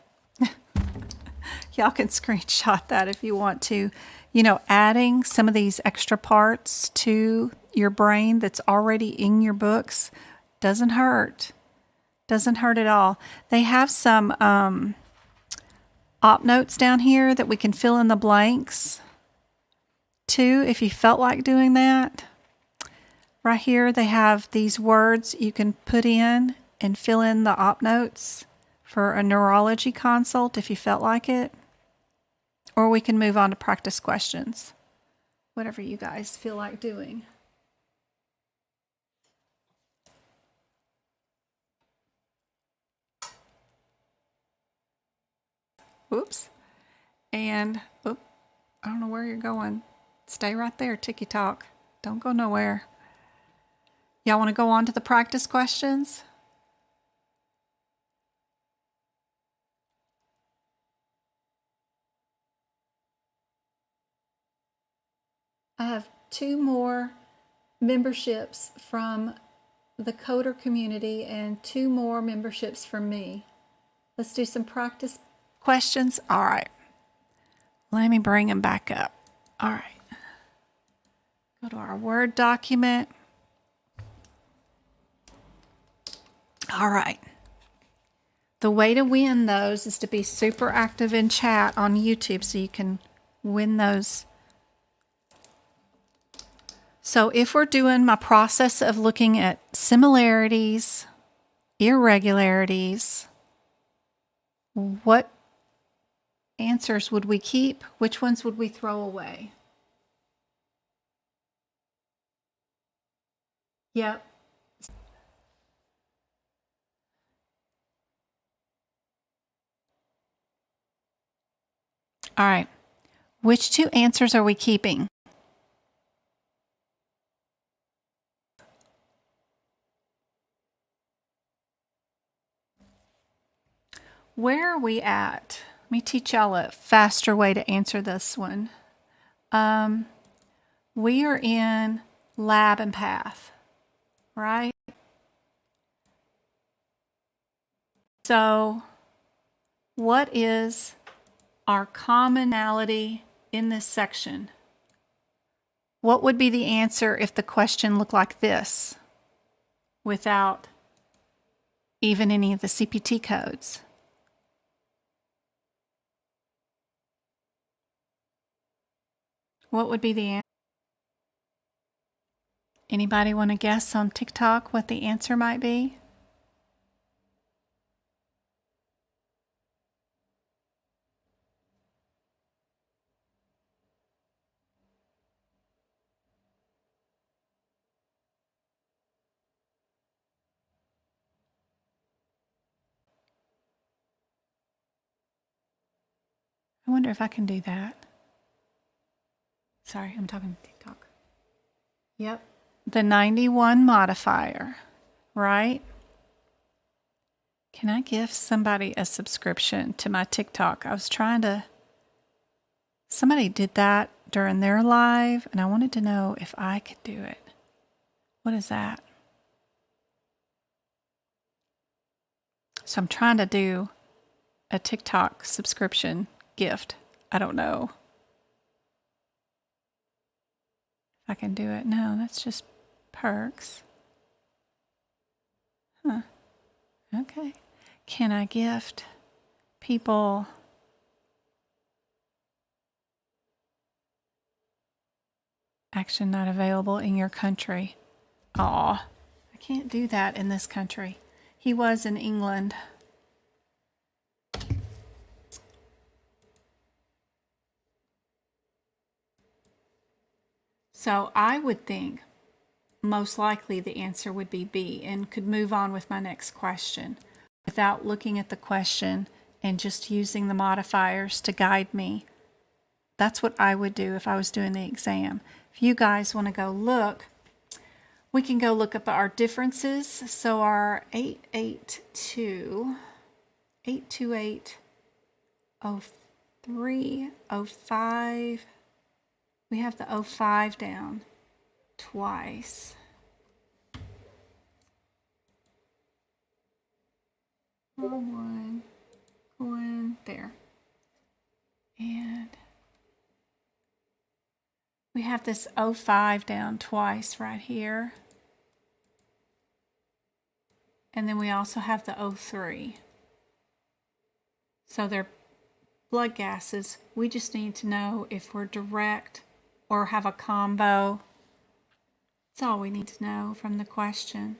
Y'all can screenshot that if you want to. You know, adding some of these extra parts to your brain that's already in your books doesn't hurt. Doesn't hurt at all. They have some op notes down here that we can fill in the blanks too, if you felt like doing that. Right here, they have these words you can put in and fill in the op notes for a neurology consult if you felt like it. Or we can move on to practice questions. Whatever you guys feel like doing. Oops. And, I don't know where you're going. Stay right there, Tiki Talk. Don't go nowhere. Y'all want to go on to the practice questions? I have 2 more memberships from the coder community and 2 more memberships from me. Let's do some practice questions. All right. Let me bring them back up. All right. Go to our Word document. All right. The way to win those is to be super active in chat on YouTube so you can win those. So if we're doing my process of looking at similarities, irregularities, what answers would we keep? Which ones would we throw away? Yep. All right. Which two answers are we keeping? Where are we at? Let me teach y'all a faster way to answer this one. We are in lab and path, right? So what is our commonality in this section? What would be the answer if the question looked like this without even any of the CPT codes? What would be the answer? Anybody want to guess on TikTok what the answer might be? I wonder if I can do that. Sorry, I'm talking to TikTok. Yep. The 91 modifier, right? Can I give somebody a subscription to my TikTok? Somebody did that during their live, and I wanted to know if I could do it. What is that? So I'm trying to do a TikTok subscription gift. I don't know if I can do it. No, that's just perks. Huh. Okay. Can I gift people action not available in your country? Aw, I can't do that in this country. He was in England. So I would think most likely the answer would be B, and could move on with my next question without looking at the question and just using the modifiers to guide me. That's what I would do if I was doing the exam. If you guys want to go look, we can go look up our differences. So our 882, 828, 03, 05, we have the 05 down twice. One, going there. And we have this 05 down twice right here. And then we also have the 03. So they're blood gases. We just need to know if we're direct or have a combo. That's all we need to know from the question.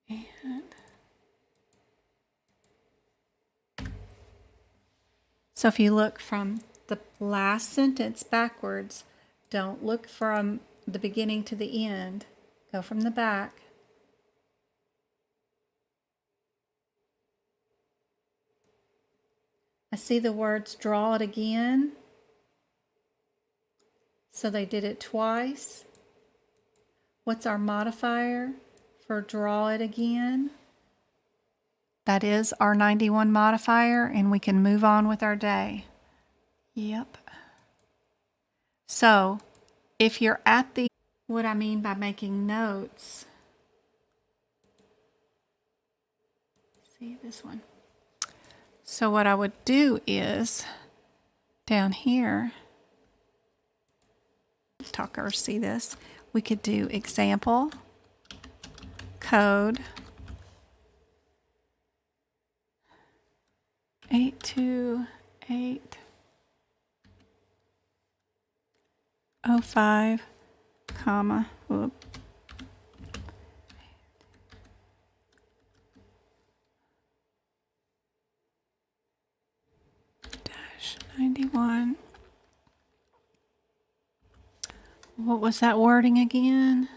And so if you look from the last sentence backwards, don't look from the beginning to the end. Go from the back. I see the words draw it again. So they did it twice. What's our modifier for draw it again? That is our 91 modifier, and we can move on with our day. Yep. So if you're at the, what I mean by making notes, see this one. So what I would do is down here, talkers see this, we could do example, code, 828 05, comma, whoop, dash 91. What was that wording again?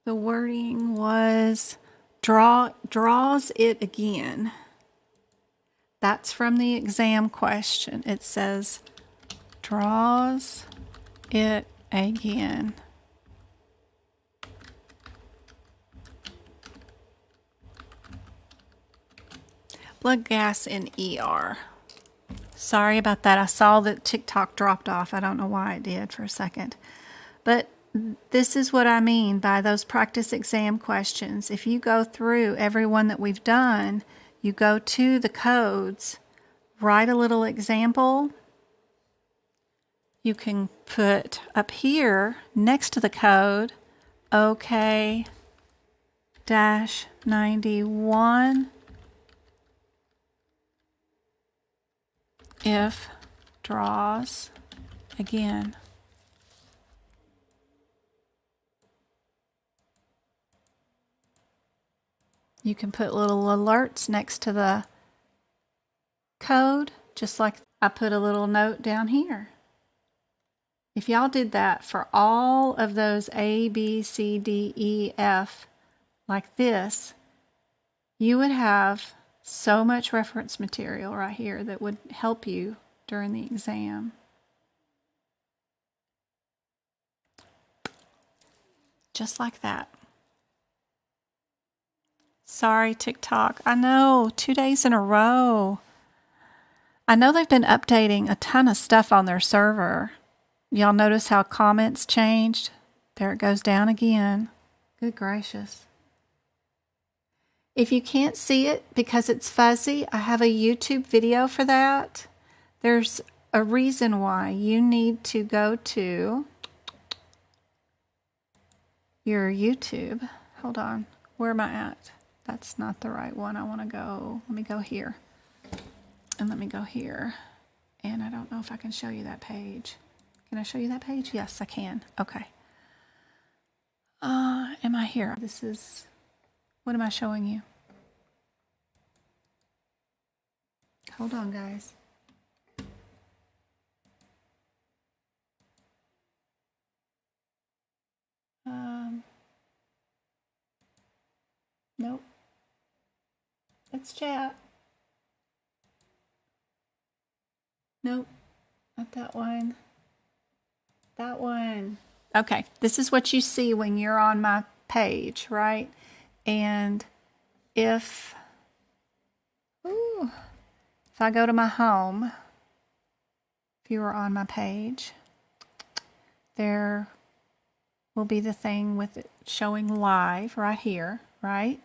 The wording was draws it again. That's from the exam question. It says draws it again. Blood gas in ER. Sorry about that. I saw that TikTok dropped off. I don't know why it did for a second. But this is what I mean by those practice exam questions. If you go through every one that we've done, you go to the codes, write a little example. You can put up here next to the code, OK-91 if draws again. You can put little alerts next to the code, just like I put a little note down here. If y'all did that for all of those A, B, C, D, E, F, like this, you would have so much reference material right here that would help you during the exam. Just like that. Sorry, TikTok. I know, 2 days in a row. I know they've been updating a ton of stuff on their server. Y'all notice how comments changed? There it goes down again. Good gracious. If you can't see it because it's fuzzy, I have a YouTube video for that. There's a reason why. You need to go to your YouTube. Hold on. Where am I at? That's not the right one. I want to go. Let me go here. And let me go here. And I don't know if I can show you that page. Can I show you that page? Yes, I can. Okay. Am I here? This is, what am I showing you? Hold on, guys. Nope. Let's chat. Nope. Not that one. That one. Okay, this is what you see when you're on my page, right? And if I go to my home, if you were on my page, there will be the thing with it showing live right here, right?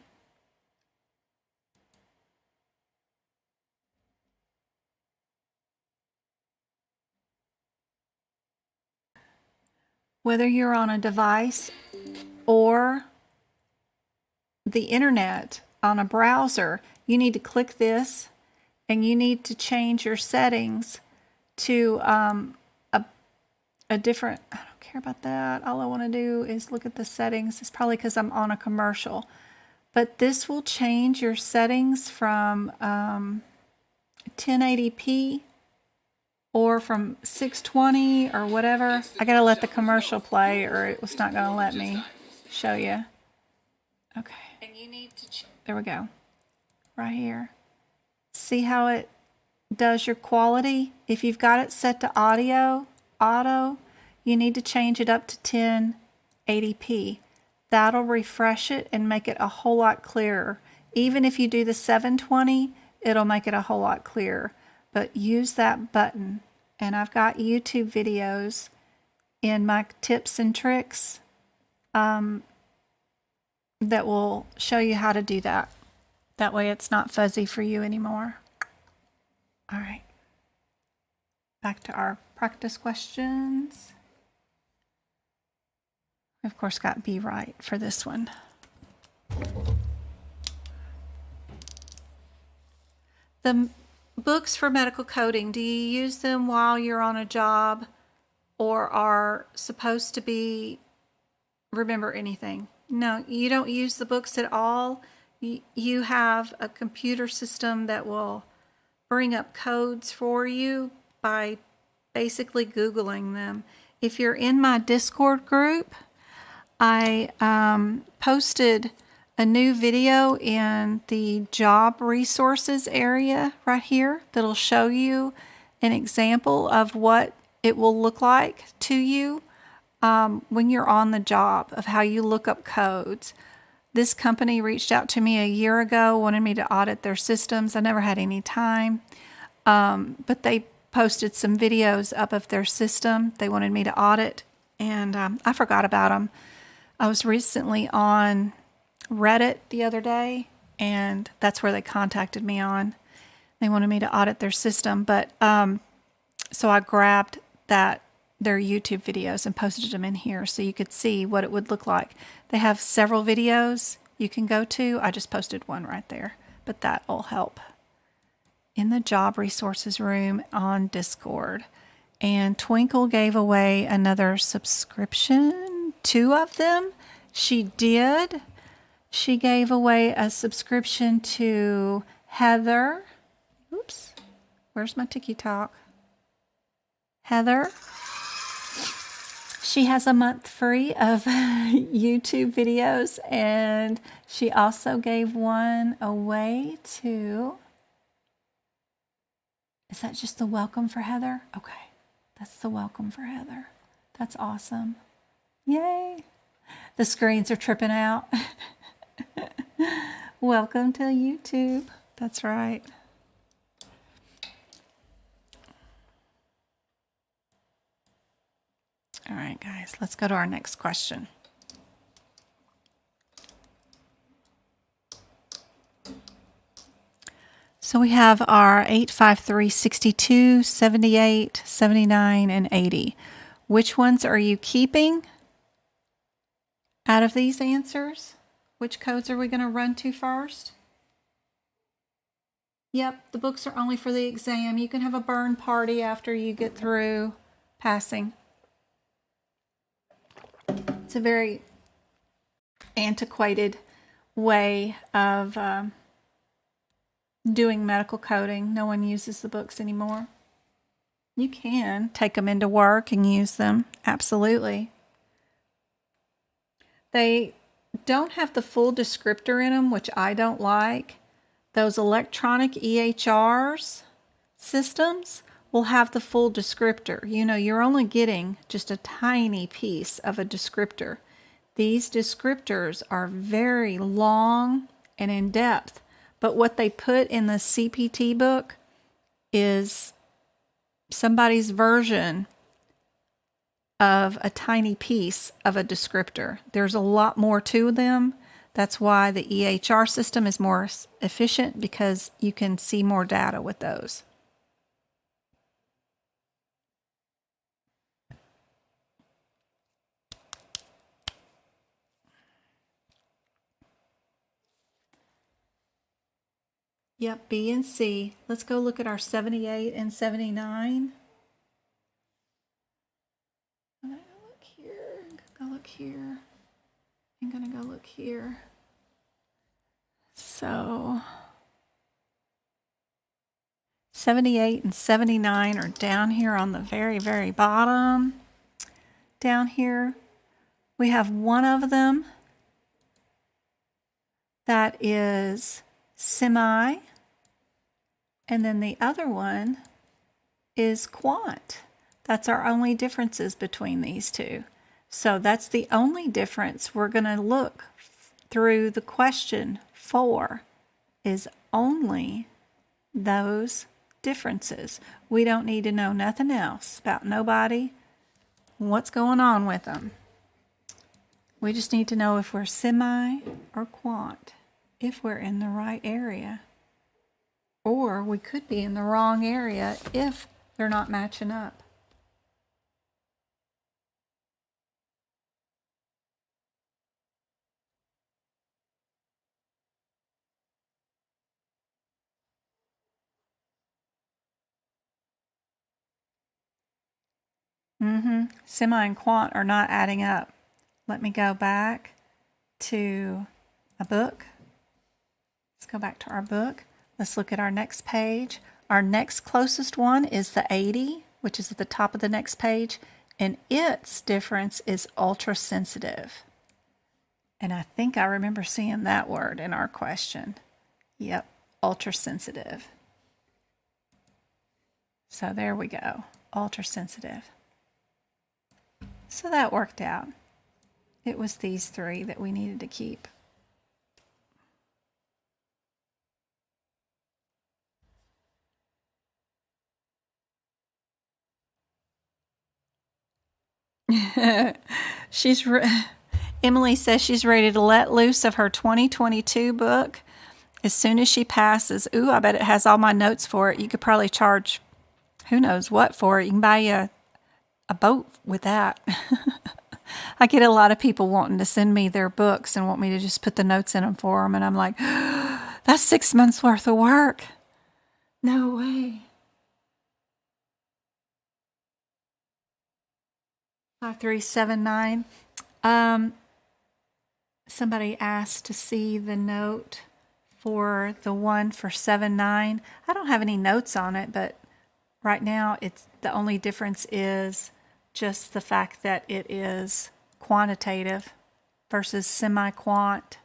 Whether you're on a device or the internet on a browser, you need to click this and you need to change your settings to a different, I don't care about that. All I want to do is look at the settings. It's probably because I'm on a commercial. But this will change your settings from 1080p or from 620 or whatever. I got to let the commercial play or it was not going to let me show you. Okay. And you need to there we go. Right here. See how it does your quality? If you've got it set to auto, you need to change it up to 1080p. That'll refresh it and make it a whole lot clearer. Even if you do the 720, it'll make it a whole lot clearer. But use that button. And I've got YouTube videos in my tips and tricks that will show you how to do that. That way it's not fuzzy for you anymore. All right. Back to our practice questions. We, of course, got B right for this one. The books for medical coding, do you use them while you're on a job or are supposed to be remember anything? No, you don't use the books at all. You have a computer system that will bring up codes for you by basically Googling them. if you're in my Discord group, I posted a new video in the job resources area right here that'll show you an example of what it will look like to you when you're on the job, of how you look up codes. This company reached out to me a year ago, wanted me to audit their systems. I never had any time, but they posted some videos up of their system they wanted me to audit, and I forgot about them. I was recently on Reddit the other day, and that's where they contacted me on. They wanted me to audit their system, but so I grabbed their YouTube videos and posted them in here so you could see what it would look like. They have several videos you can go to. I just posted one right there, but that will help. In the job resources room on Discord. And Twinkle gave away another subscription, 2 of them. She did. She gave away a subscription to Heather. Oops, where's my TikTok? Heather. She has a month free of YouTube videos, and she also gave one away to... Is that just the welcome for Heather? Okay, that's the welcome for Heather. That's awesome. Yay. The screens are tripping out. Welcome to YouTube. That's right. All right, guys, let's go to our next question. So we have our 853, 62, 78, 79, and 80. Which ones are you keeping out of these answers? Which codes are we going to run to first? Yep, the books are only for the exam. You can have a burn party after you get through passing. It's a very antiquated way of doing medical coding. No one uses the books anymore. You can take them into work and use them. Absolutely. They don't have the full descriptor in them, which I don't like. Those electronic EHRs systems will have the full descriptor. You know, you're only getting just a tiny piece of a descriptor. These descriptors are very long and in depth. But what they put in the CPT book is somebody's version of a tiny piece of a descriptor. There's a lot more to them. That's why the EHR system is more efficient, because you can see more data with those. Yep, B and C. Let's go look at our 78 and 79. I'm going to go look here. Go look here. I'm going to go look here. So 78 and 79 are down here on the very, very bottom. Down here, we have one of them that is semi, and then the other one is quant. That's our only differences between these two. So that's the only difference we're going to look through the question for, is only those differences. We don't need to know nothing else about nobody, what's going on with them. We just need to know if we're semi or quant, if we're in the right area. Or we could be in the wrong area if they're not matching up. Semi and quant are not adding up. Let me go back to a book. Let's go back to our book. Let's look at our next page. Our next closest one is the 80, which is at the top of the next page. And its difference is ultra sensitive. And I think I remember seeing that word in our question. Yep, ultra sensitive. So there we go, ultra sensitive. So that worked out. It was these three that we needed to keep. Emily says she's ready to let loose of her 2022 book as soon as she passes. Ooh, I bet it has all my notes for it. You could probably charge who knows what for it. You can buy you a boat with that. I get a lot of people wanting to send me their books and want me to just put the notes in them for them. And I'm like, that's 6 months worth of work. No way. 5379. Somebody asked to see the note for the one for 79. I don't have any notes on it, but right now it's the only difference is just the fact that it is quantitative versus semi-quant.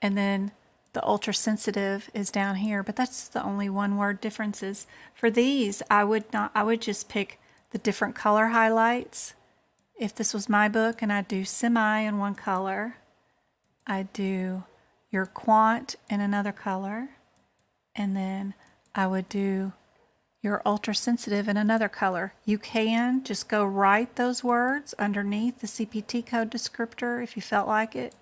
And then the ultra sensitive is down here, but that's the only one word differences. For these, I would just pick the different color highlights. If this was my book and I'd do semi in one color, I'd do your quant in another color, and then I would do your ultra sensitive in another color. You can just go write those words underneath the CPT code descriptor if you felt like it,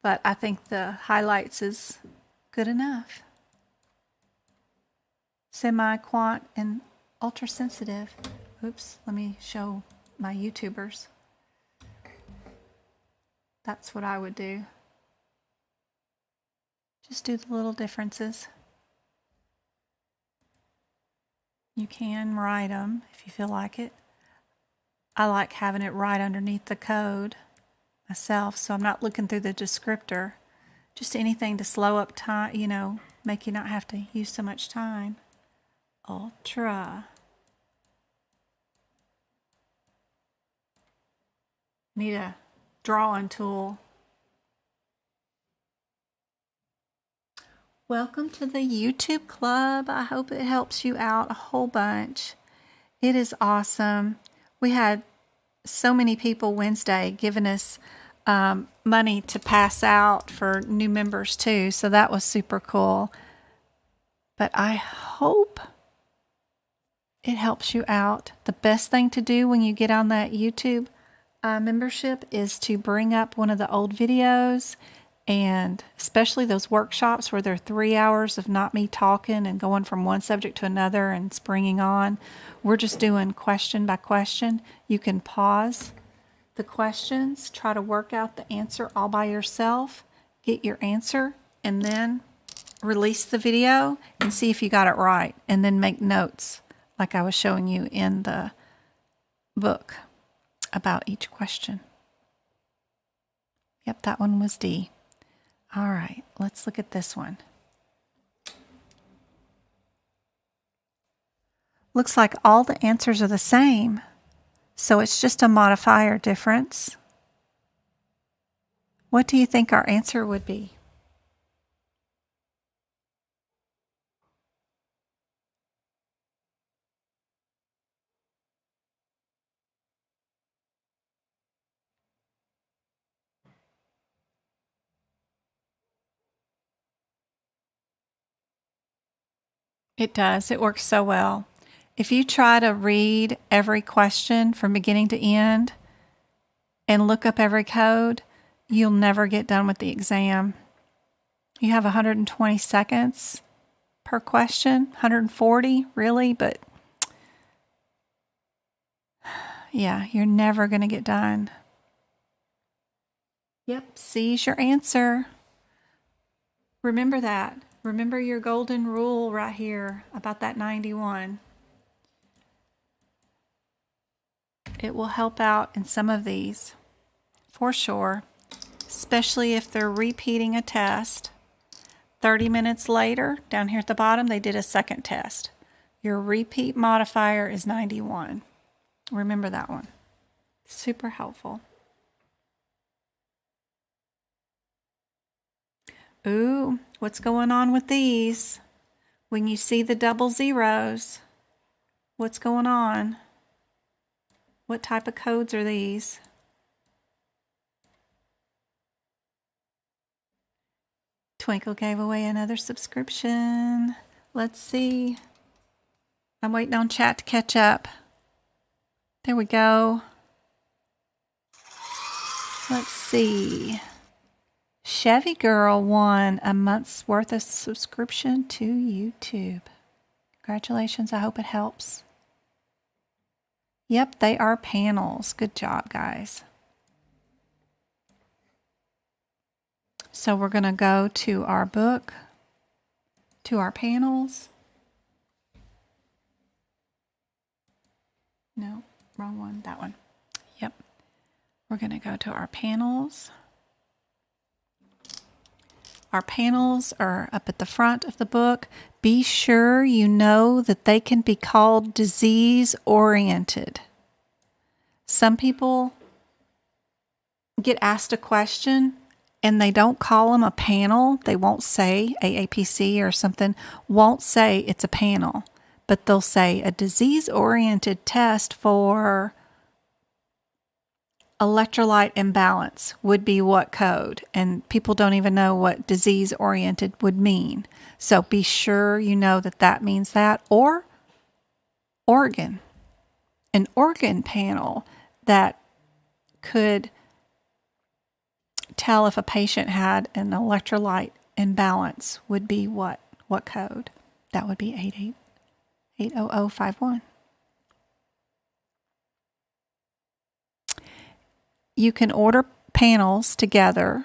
but I think the highlights is good enough. Semi, quant, and ultra sensitive. Oops, let me show my YouTubers. That's what I would do. Just do the little differences. You can write them if you feel like it. I like having it right underneath the code myself, so I'm not looking through the descriptor. Just anything to slow up time, make you not have to use so much time. Ultra. Need a drawing tool. Welcome to the YouTube club. I hope it helps you out a whole bunch. It is awesome. We had so many people Wednesday giving us money to pass out for new members too, so that was super cool. But I hope it helps you out. The best thing to do when you get on that YouTube membership is to bring up one of the old videos, and especially those workshops where they're 3 hours of not me talking and going from one subject to another and springing on. We're just doing question by question. You can pause the questions, try to work out the answer all by yourself, get your answer, and then release the video and see if you got it right, and then make notes like I was showing you in the book about each question. Yep, that one was D. All right, let's look at this one. Looks like all the answers are the same, so it's just a modifier difference. What do you think our answer would be? It does. It works so well. If you try to read every question from beginning to end and look up every code, you'll never get done with the exam. You have 120 seconds per question, 140 really, but yeah, you're never going to get done. Yep, C's your answer. Remember that. Remember your golden rule right here about that 91. It will help out in some of these, for sure, especially if they're repeating a test. 30 minutes later, down here at the bottom, they did a second test. Your repeat modifier is 91. Remember that one. Super helpful. Ooh, what's going on with these? When you see the double zeros, what's going on? What type of codes are these? Twinkle gave away another subscription. Let's see. I'm waiting on chat to catch up. There we go. Let's see. Chevy Girl won a month's worth of subscription to YouTube. Congratulations. I hope it helps. Yep, they are panels. Good job, guys. So we're going to go to our book, to our panels. No, wrong one. That one. Yep. We're going to go to our panels. Our panels are up at the front of the book. Be sure you know that they can be called disease-oriented. Some people get asked a question and they don't call them a panel. They won't say AAPC or something, won't say it's a panel, but they'll say a disease-oriented test for electrolyte imbalance would be what code? And people don't even know what disease-oriented would mean. So be sure you know that that means that. Or organ. An organ panel that could tell if a patient had an electrolyte imbalance would be what? What code? That would be 80051. You can order panels together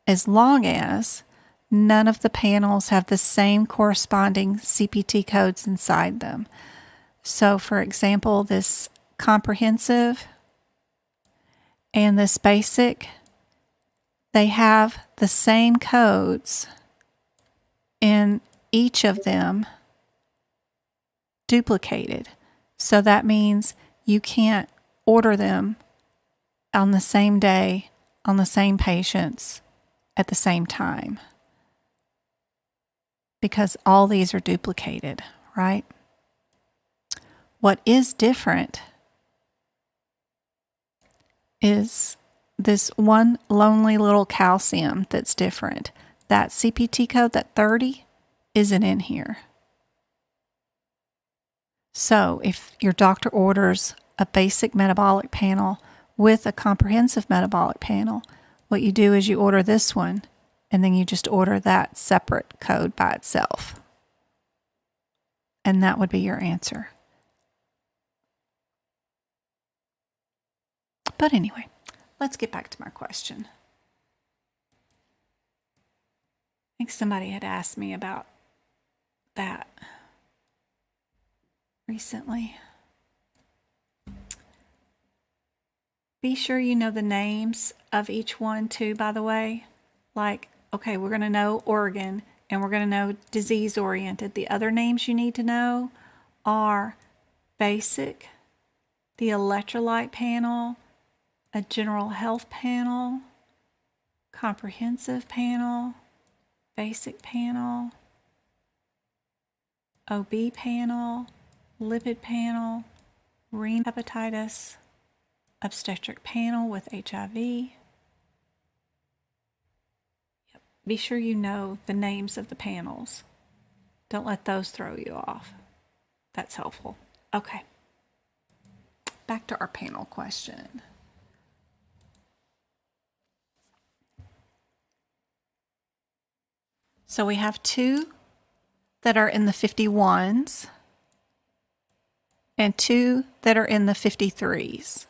as long as none of the panels have the same corresponding CPT codes inside them. So, for example, this comprehensive and this basic, they have the same codes in each of them duplicated. So that means you can't order them on the same day, on the same patients, at the same time. Because all these are duplicated, right? What is different is this one lonely little calcium that's different. That CPT code, that 30, isn't in here. So if your doctor orders a basic metabolic panel with a comprehensive metabolic panel, what you do is you order this one, and then you just order that separate code by itself. And that would be your answer. But anyway, let's get back to my question. I think somebody had asked me about that recently. Be sure you know the names of each one too, by the way. Like, okay, we're going to know organ and we're going to know disease-oriented. The other names you need to know are basic, the electrolyte panel, a general health panel, comprehensive panel, basic panel, OB panel, lipid panel, renal hepatitis, obstetric panel with HIV. Yep. Be sure you know the names of the panels. Don't let those throw you off. That's helpful. Okay. Back to our panel question. So we have two that are in the 51s and two that are in the 53s.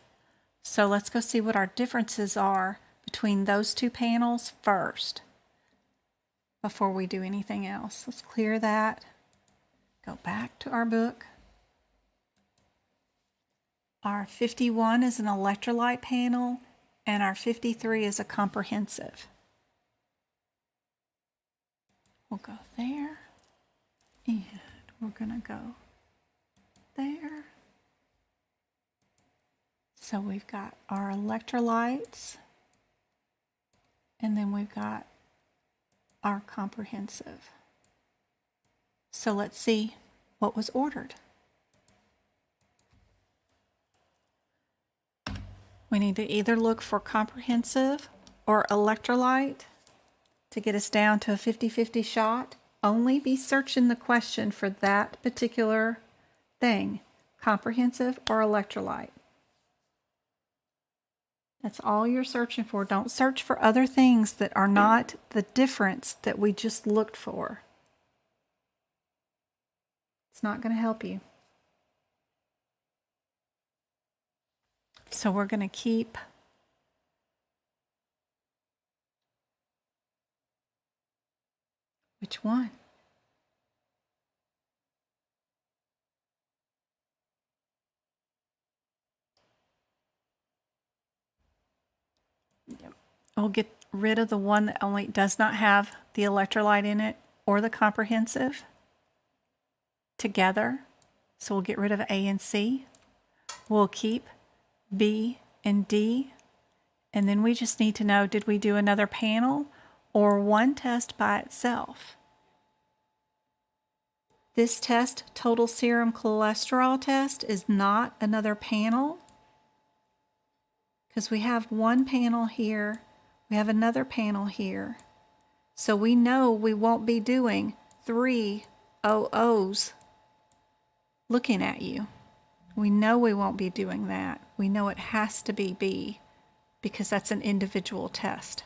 So let's go see what our differences are between those two panels first before we do anything else. Let's clear that. Go back to our book. Our 51 is an electrolyte panel and our 53 is a comprehensive. We'll go there and we're going to go there So we've got our electrolytes, and then we've got our comprehensive. So let's see what was ordered. We need to either look for comprehensive or electrolyte to get us down to a 50-50 shot. Only be searching the question for that particular thing, comprehensive or electrolyte. That's all you're searching for. Don't search for other things that are not the difference that we just looked for. It's not going to help you. So we're going to keep which one? Yep. We'll get rid of the one that only does not have the electrolyte in it or the comprehensive together. So we'll get rid of A and C. We'll keep B and D. And then we just need to know, did we do another panel or one test by itself? This test, total serum cholesterol test, is not another panel because we have one panel here, we have another panel here. So we know we won't be doing 3 OOs looking at you. We know we won't be doing that. We know it has to be B because that's an individual test.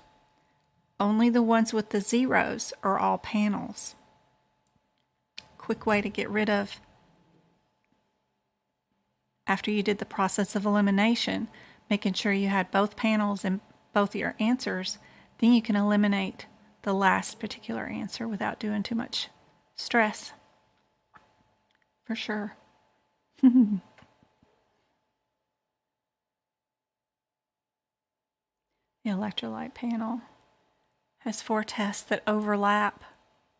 Only the ones with the zeros are all panels. Quick way to get rid of, after you did the process of elimination, making sure you had both panels and both your answers, then you can eliminate the last particular answer without doing too much stress. For sure. The electrolyte panel has 4 tests that overlap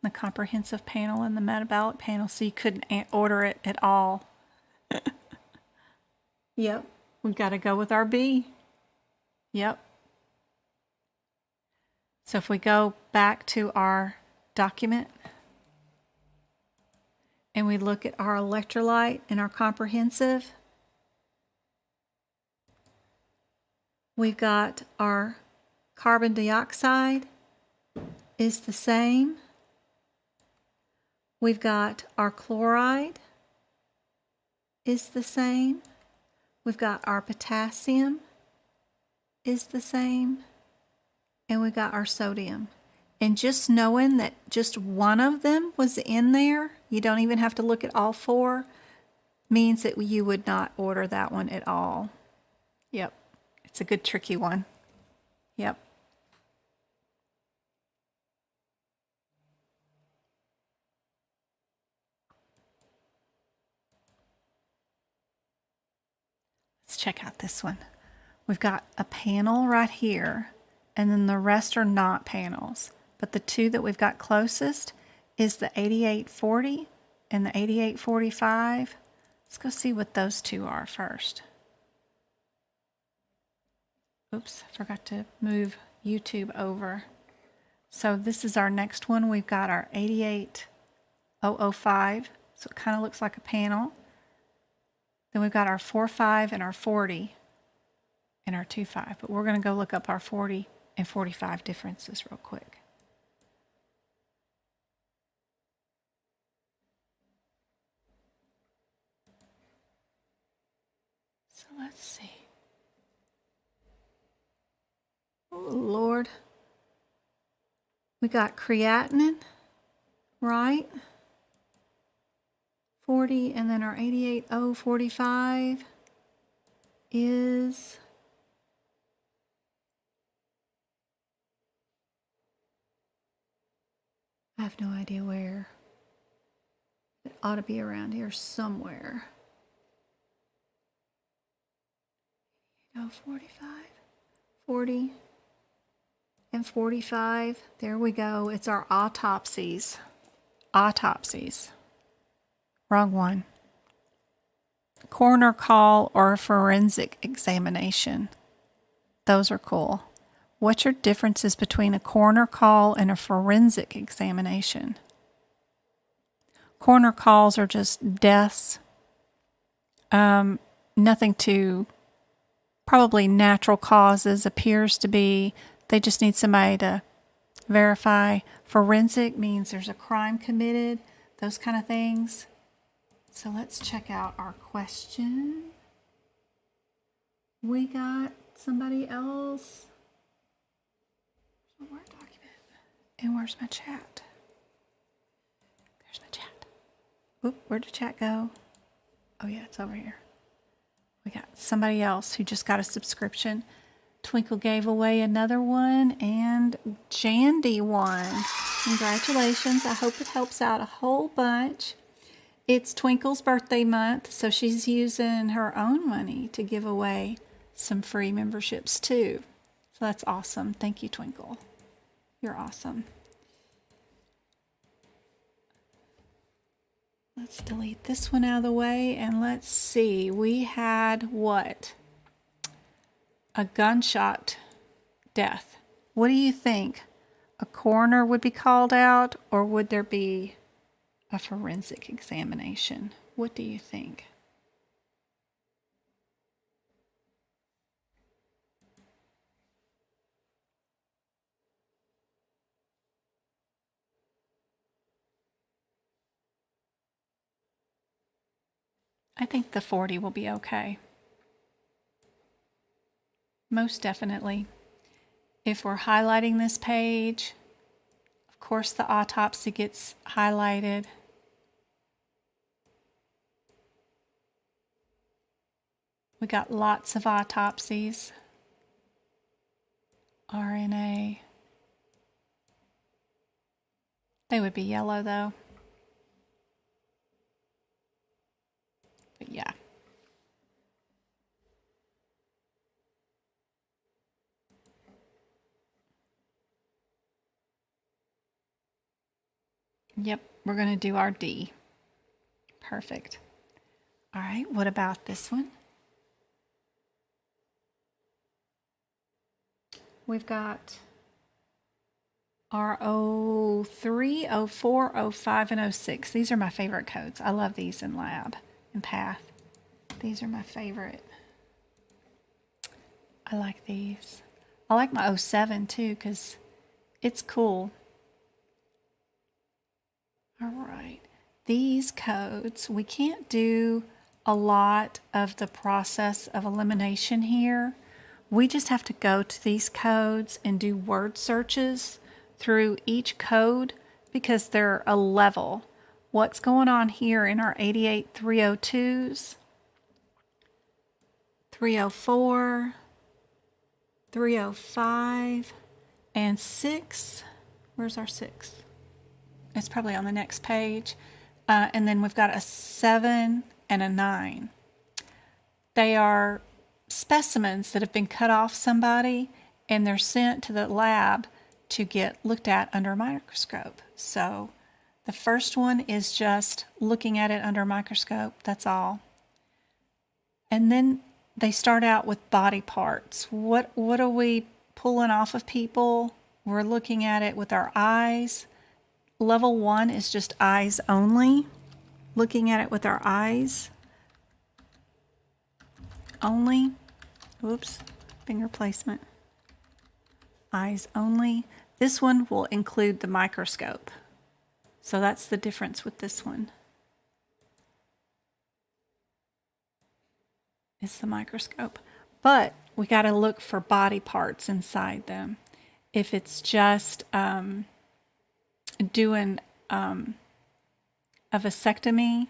the comprehensive panel and the metabolic panel, so you couldn't order it at all. Yep, we've got to go with our B. Yep. So if we go back to our document and we look at our electrolyte and our comprehensive, we've got our carbon dioxide is the same. We've got our chloride is the same. We've got our potassium is the same. And we got our sodium. And just knowing that just one of them was in there, you don't even have to look at all 4, means that you would not order that one at all. Yep. It's a good tricky one. Yep. Let's check out this one. We've got a panel right here, and then the rest are not panels. But the 2 that we've got closest is the 8840 and the 8845. Let's go see what those 2 are first. Oops, I forgot to move YouTube over. So this is our next one. We've got our 88005. So it kind of looks like a panel. Then we've got our 45 and our 40 and our 25. But we're going to go look up our 40 and 45 differences real quick. So let's see. Oh, Lord. We got creatinine, right? 40, and then our 88045 is I have no idea where. It ought to be around here somewhere. 45, 40, and 45. There we go. It's our autopsies. Autopsies. Wrong one. coroner call or a forensic examination. Those are cool. What's your differences between a coroner call and a forensic examination? Coroner calls are just deaths. Nothing to probably natural causes appears to be. They just need somebody to verify. Forensic means there's a crime committed, those kind of things. So let's check out our question. We got somebody else. Word document. And where's my chat? There's my chat. Oop, where'd the chat go? Oh yeah, it's over here. We got somebody else who just got a subscription. Twinkle gave away another one, and Jandy won. Congratulations. I hope it helps out a whole bunch. It's Twinkle's birthday month, so she's using her own money to give away some free memberships too. So that's awesome. Thank you, Twinkle. You're awesome. Let's delete this one out of the way, and let's see. We had what? A gunshot death. What do you think? A coroner would be called out, or would there be a forensic examination? What do you think? I think the 40 will be okay. Most definitely. If we're highlighting this page, of course the autopsy gets highlighted. We got lots of autopsies. RNA. They would be yellow though. But yeah. Yep, we're going to do our D. Perfect. All right, what about this one? We've got our 03, 04, 05, and 06. These are my favorite codes. I love these in lab and path. These are my favorite. I like these. I like my 07 too because it's cool. All right. These codes, we can't do a lot of the process of elimination here. We just have to go to these codes and do word searches through each code because they're a level. What's going on here in our 88302s, 304, 305, and 6. Where's our 6? It's probably on the next page. And then we've got a 7 and a 9. They are specimens that have been cut off somebody and they're sent to the lab to get looked at under a microscope. So the first one is just looking at it under a microscope. That's all. And then they start out with body parts. What are we pulling off of people? We're looking at it with our eyes. Level 1 is just eyes only. Looking at it with our eyes only. Whoops, finger placement. Eyes only. This one will include the microscope. So that's the difference with this one. It's the microscope. But we got to look for body parts inside them. If it's just doing a vasectomy,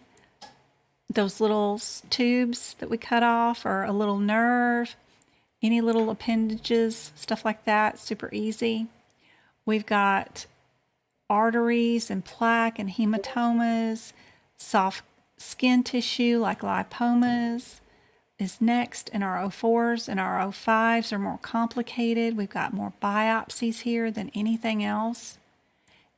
those little tubes that we cut off, or a little nerve, any little appendages, stuff like that, super easy. We've got arteries and plaque and hematomas, soft skin tissue like lipomas is next in our 04s, and our 05s are more complicated. We've got more biopsies here than anything else.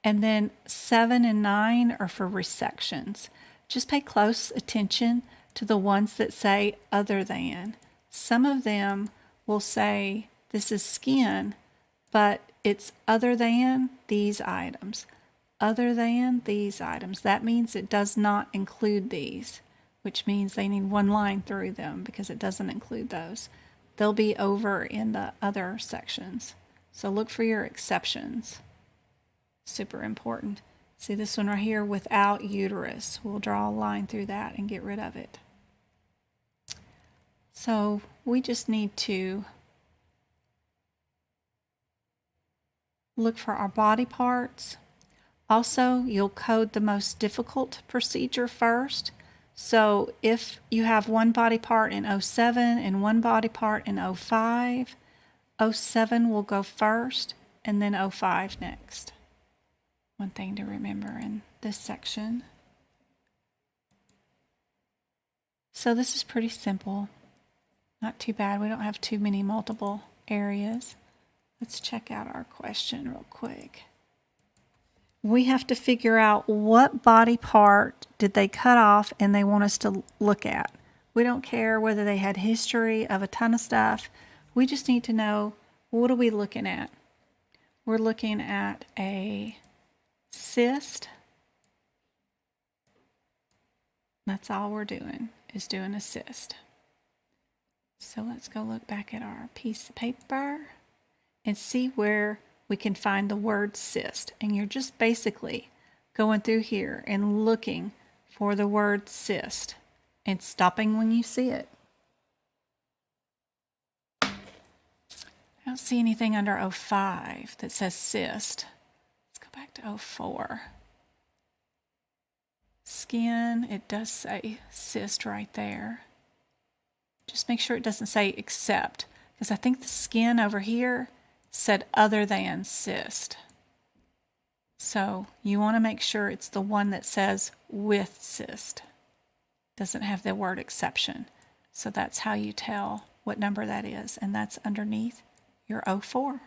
And then 7 and 9 are for resections. Just pay close attention to the ones that say other than. Some of them will say this is skin, but it's other than these items. Other than these items. That means it does not include these, which means they need one line through them because it doesn't include those. They'll be over in the other sections. So look for your exceptions. Super important. See this one right here, without uterus. We'll draw a line through that and get rid of it. So we just need to look for our body parts. Also, you'll code the most difficult procedure first. So if you have one body part in 07 and one body part in 05, 07 will go first and then 05 next. One thing to remember in this section. So this is pretty simple. Not too bad. We don't have too many multiple areas. Let's check out our question real quick. We have to figure out what body part did they cut off and they want us to look at. We don't care whether they had history of a ton of stuff. We just need to know, what are we looking at? We're looking at a cyst. That's all we're doing, is doing a cyst. So let's go look back at our piece of paper and see where we can find the word cyst. And you're just basically going through here and looking for the word cyst and stopping when you see it. I don't see anything under 05 that says cyst. Let's go back to 04. Skin, it does say cyst right there. Just make sure it doesn't say except, because I think the skin over here said other than cyst. So you want to make sure it's the one that says with cyst. Doesn't have the word exception. So that's how you tell what number that is. And that's underneath your 04.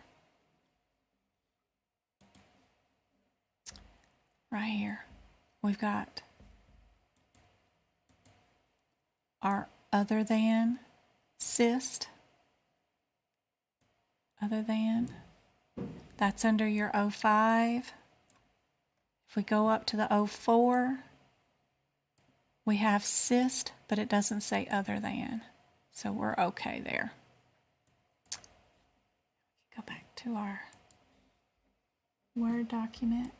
Right here. We've got our other than cyst. Other than, that's under your 05. If we go up to the 04, we have cyst, but it doesn't say other than. So we're okay there. Go back to our Word document.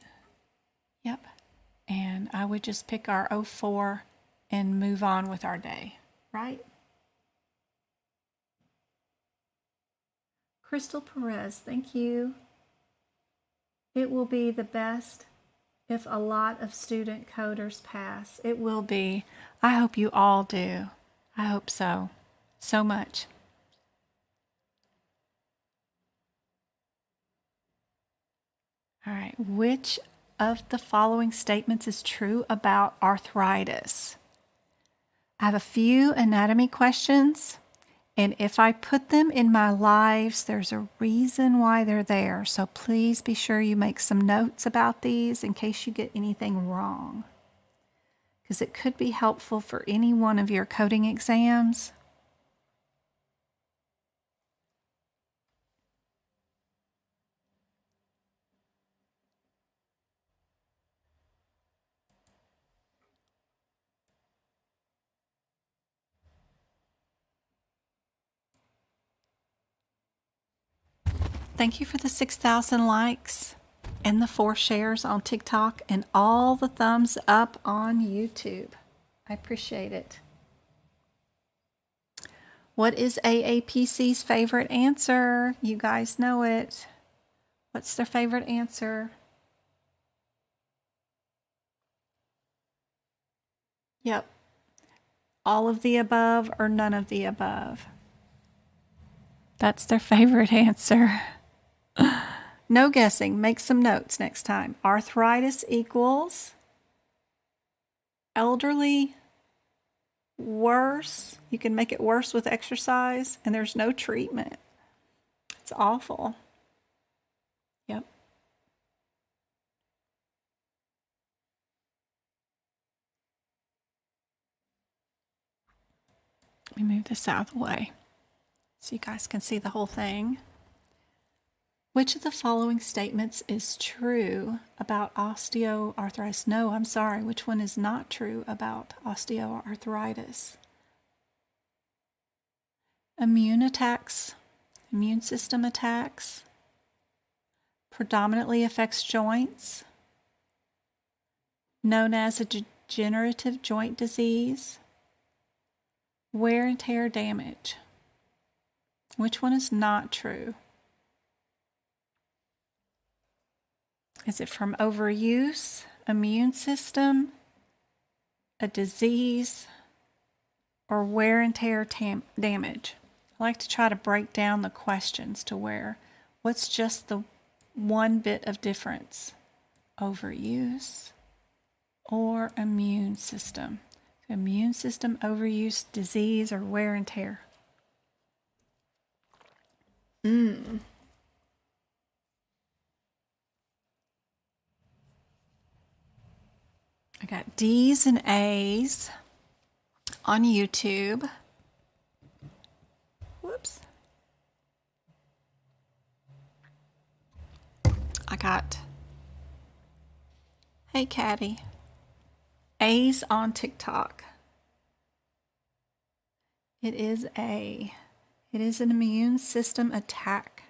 Yep. And I would just pick our 04 and move on with our day, right? Crystal Perez, thank you. It will be the best if a lot of student coders pass. It will be. I hope you all do. I hope so. So much. All right. Which of the following statements is true about arthritis? I have a few anatomy questions. And if I put them in my lives, there's a reason why they're there. So please be sure you make some notes about these in case you get anything wrong, because it could be helpful for any one of your coding exams. Thank you for the 6,000 likes and the 4 shares on TikTok and all the thumbs up on YouTube. I appreciate it. What is AAPC's favorite answer? You guys know it. What's their favorite answer? Yep. All of the above or none of the above. That's their favorite answer. No guessing. Make some notes next time. Arthritis equals elderly, worse. You can make it worse with exercise, and there's no treatment. It's awful. Yep. move this out of the way so you guys can see the whole thing. Which of the following statements is true about osteoarthritis? No, I'm sorry. Which one is not true about osteoarthritis? Immune system attacks, predominantly affects joints, known as a degenerative joint disease, wear and tear damage. Which one is not true? Is it from overuse, immune system, a disease, or wear and tear damage? I like to try to break down the questions to where what's just the one bit of difference? Overuse or immune system? Immune system, overuse, disease, or wear and tear? I got D's and A's on YouTube. Whoops. I got, hey Caddy, A's on TikTok. It is A. It is an immune system attack.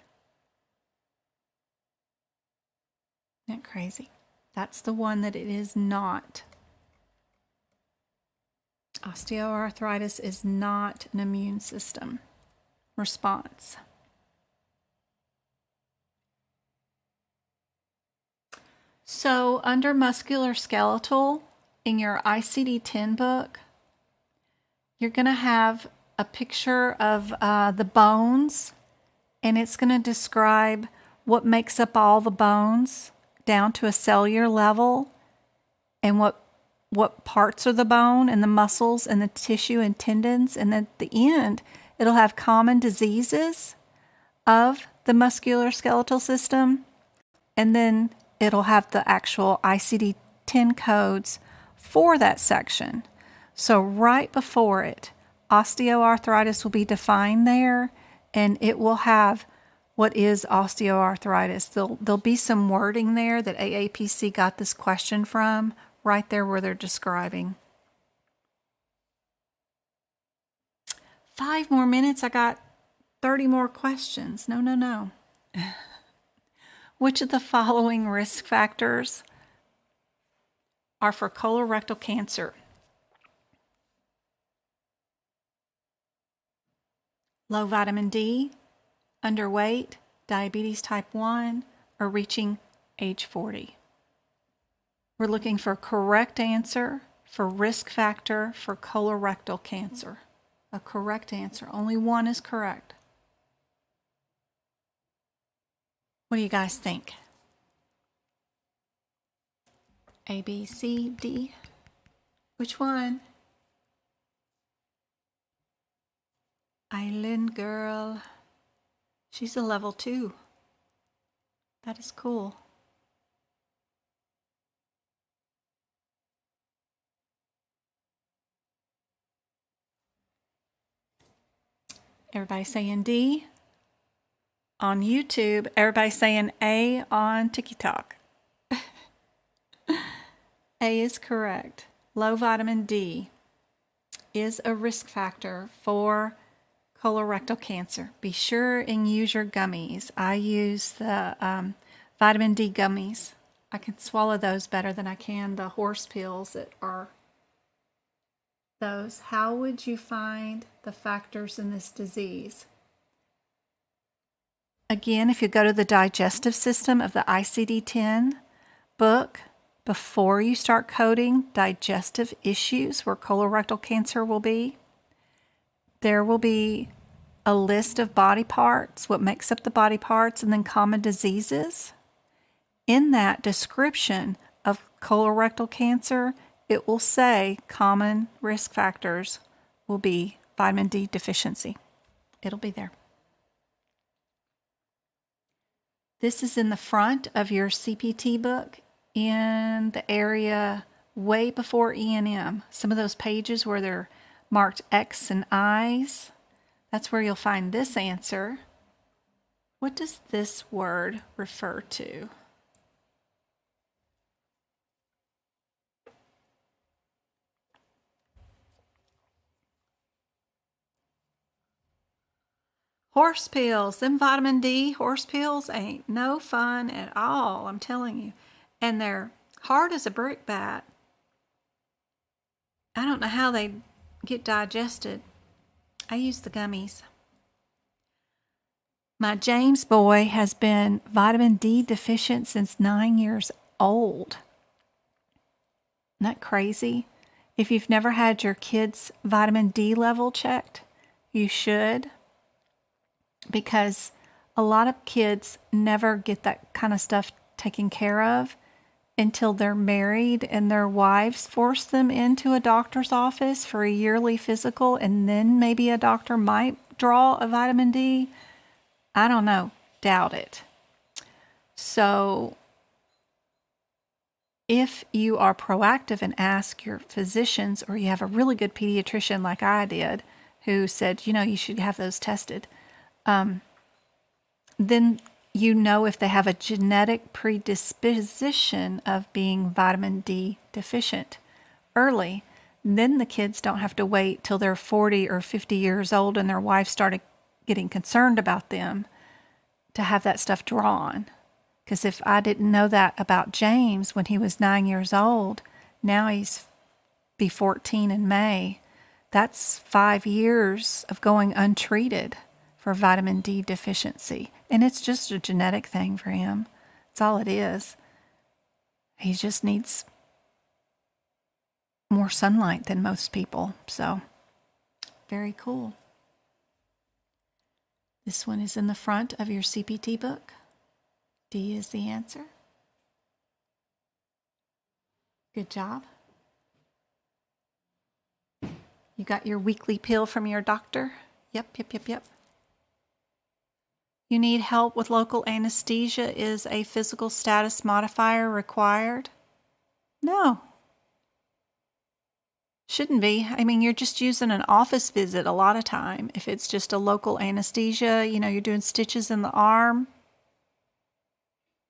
Isn't that crazy? That's the one that it is not. Osteoarthritis is not an immune system response. So under musculoskeletal in your ICD-10 book, you're going to have a picture of the bones, and it's going to describe what makes up all the bones down to a cellular level, and what parts are the bone and the muscles and the tissue and tendons. And at the end, it'll have common diseases of the musculoskeletal system, and then it'll have the actual ICD-10 codes for that section. So right before it, osteoarthritis will be defined there, and it will have what is osteoarthritis. There'll be some wording there that AAPC got this question from, right there where they're describing. 5 more minutes. I got 30 more questions. No. Which of the following risk factors are for colorectal cancer? Low vitamin D, underweight, diabetes type 1, or reaching age 40. We're looking for a correct answer for risk factor for colorectal cancer. A correct answer. Only one is correct. What do you guys think? A, B, C, D? Which one? Island girl. She's a level 2. That is cool. Everybody saying D on YouTube. Everybody saying A on TikTok. A is correct. Low vitamin D is a risk factor for colorectal cancer. Be sure and use your gummies. I use the vitamin D gummies. I can swallow those better than I can the horse pills that are those. How would you find the factors in this disease? Again, if you go to the digestive system of the ICD-10 book, before you start coding digestive issues where colorectal cancer will be, there will be a list of body parts, what makes up the body parts, and then common diseases. In that description of colorectal cancer, it will say common risk factors will be vitamin D deficiency. It'll be there. This is in the front of your CPT book in the area way before E&M. Some of those pages where they're marked X and I's. That's where you'll find this answer. What does this word refer to? Horse pills. Them vitamin D horse pills ain't no fun at all, I'm telling you. And they're hard as a brick bat. I don't know how they get digested. I use the gummies. My James boy has been vitamin D deficient since 9 years old. Isn't that crazy? If you've never had your kids' vitamin D level checked, you should. Because a lot of kids never get that kind of stuff taken care of until they're married and their wives force them into a doctor's office for a yearly physical, and then maybe a doctor might draw a vitamin D. I don't know. Doubt it. So if you are proactive and ask your physicians, or you have a really good pediatrician like I did who said, you should have those tested, then you know if they have a genetic predisposition of being vitamin D deficient early. Then the kids don't have to wait till they're 40 or 50 years old and their wife started getting concerned about them to have that stuff drawn. Because if I didn't know that about James when he was 9 years old, now he's be 14 in May, that's 5 years of going untreated for vitamin D deficiency. And it's just a genetic thing for him. That's all it is. He just needs more sunlight than most people. So, very cool. This one is in the front of your CPT book. D is the answer. Good job. You got your weekly pill from your doctor? Yep. You need help with local anesthesia. Is a physical status modifier required? No. Shouldn't be. I mean, you're just using an office visit a lot of time. If it's just a local anesthesia, you're doing stitches in the arm.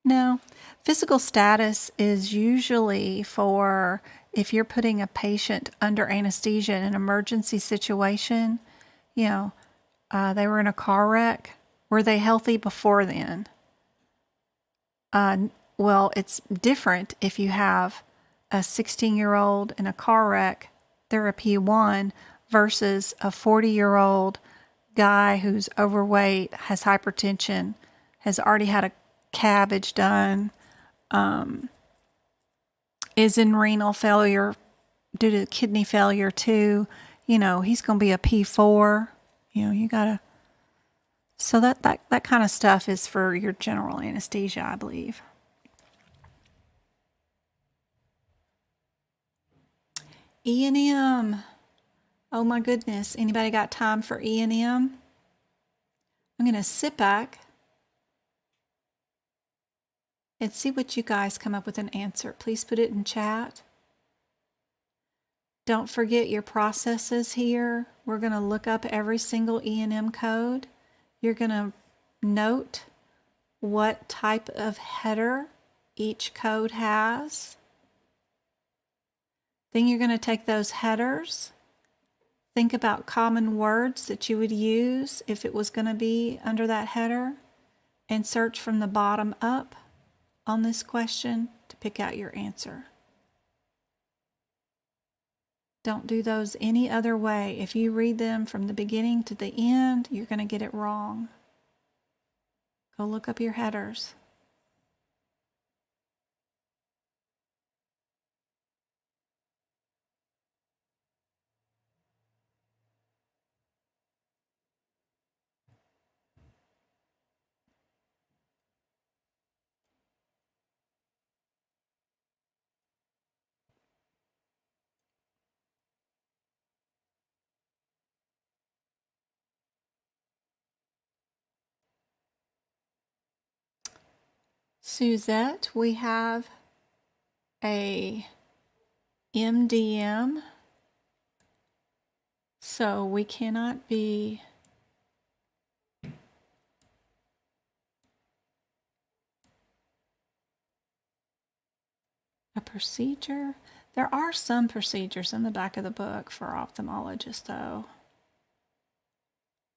No. Physical status is usually for if you're putting a patient under anesthesia in an emergency situation. They were in a car wreck. Were they healthy before then? Well, it's different if you have a 16-year-old in a car wreck, they're a P1, versus a 40-year-old guy who's overweight, has hypertension, has already had a cabbage done, is in renal failure due to kidney failure too. He's going to be a P4. You got to... So that kind of stuff is for your general anesthesia, I believe. E&M. Oh my goodness. Anybody got time for E&M? I'm going to sit back and see what you guys come up with an answer. Please put it in chat. Don't forget your processes here. We're going to look up every single E&M code. You're going to note what type of header each code has. Then you're going to take those headers, think about common words that you would use if it was going to be under that header, and search from the bottom up on this question to pick out your answer. Don't do those any other way. If you read them from the beginning to the end, you're going to get it wrong. Go look up your headers. Suzette, we have a MDM So we cannot be a procedure. There are some procedures in the back of the book for ophthalmologists, though.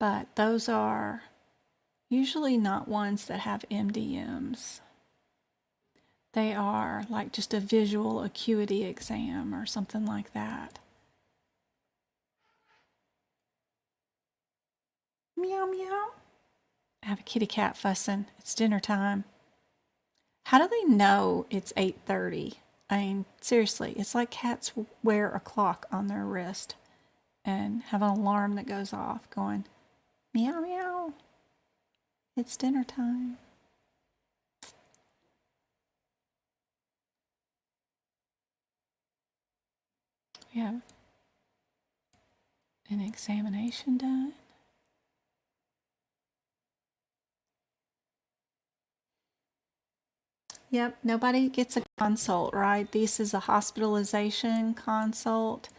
But those are usually not ones that have MDMs. They are like just a visual acuity exam or something like that. Meow, meow. I have a kitty cat fussing. It's dinner time. How do they know it's 8:30? I mean, seriously, it's like cats wear a clock on their wrist and have an alarm that goes off going, meow, meow. It's dinner time. We have an examination done. Yep, nobody gets a consult, right? This is a hospitalization consult.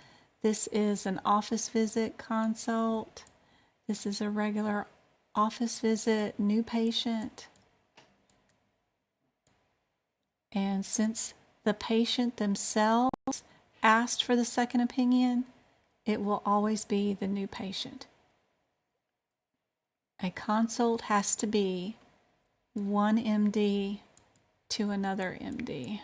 This is an office visit consult. This is a regular office visit, new patient. And since the patient themselves asked for the second opinion, it will always be the new patient. A consult has to be one MD to another MD.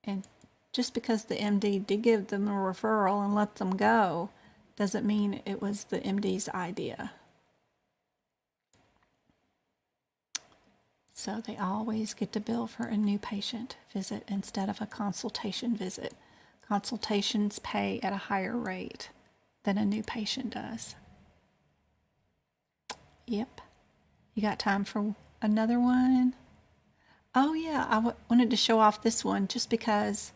And just because the MD did give them a referral and let them go doesn't mean it was the MD's idea. So they always get to bill for a new patient visit instead of a consultation visit. Consultations pay at a higher rate than a new patient does. Yep. You got time for another one? Oh yeah, I wanted to show off this one just because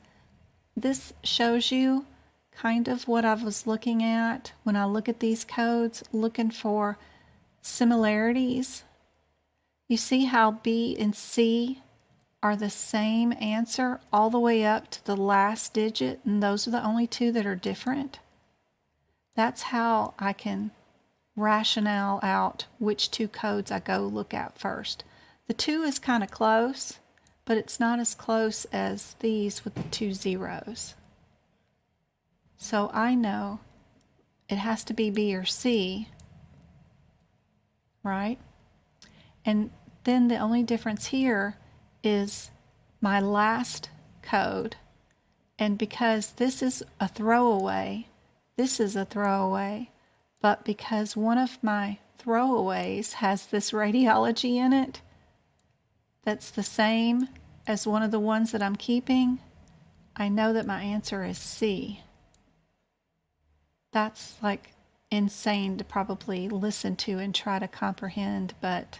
this shows you kind of what I was looking at when I look at these codes, looking for similarities. You see how B and C are the same answer all the way up to the last digit, and those are the only two that are different? That's how I can rationale out which two codes I go look at first. The 2 is kind of close, but it's not as close as these with the 2 zeros. So I know it has to be B or C, right? And then the only difference here is my last code. And because this is a throwaway, this is a throwaway, but because one of my throwaways has this radiology in it, that's the same as one of the ones that I'm keeping, I know that my answer is C. That's like insane to probably listen to and try to comprehend, but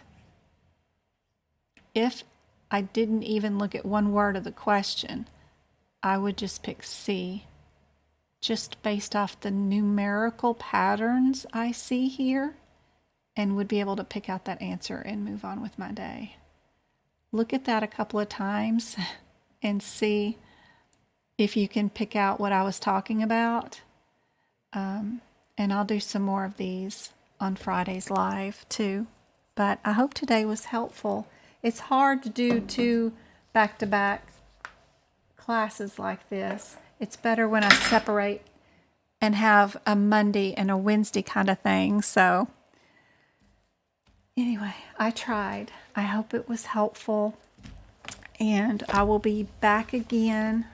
if I didn't even look at one word of the question, I would just pick C, just based off the numerical patterns I see here, and would be able to pick out that answer and move on with my day. Look at that a couple of times and see if you can pick out what I was talking about. And I'll do some more of these on Fridays live too. But I hope today was helpful. It's hard to do 2 back-to-back classes like this. It's better when I separate and have a Monday and a Wednesday kind of thing. So anyway, I tried. I hope it was helpful. And I will be back again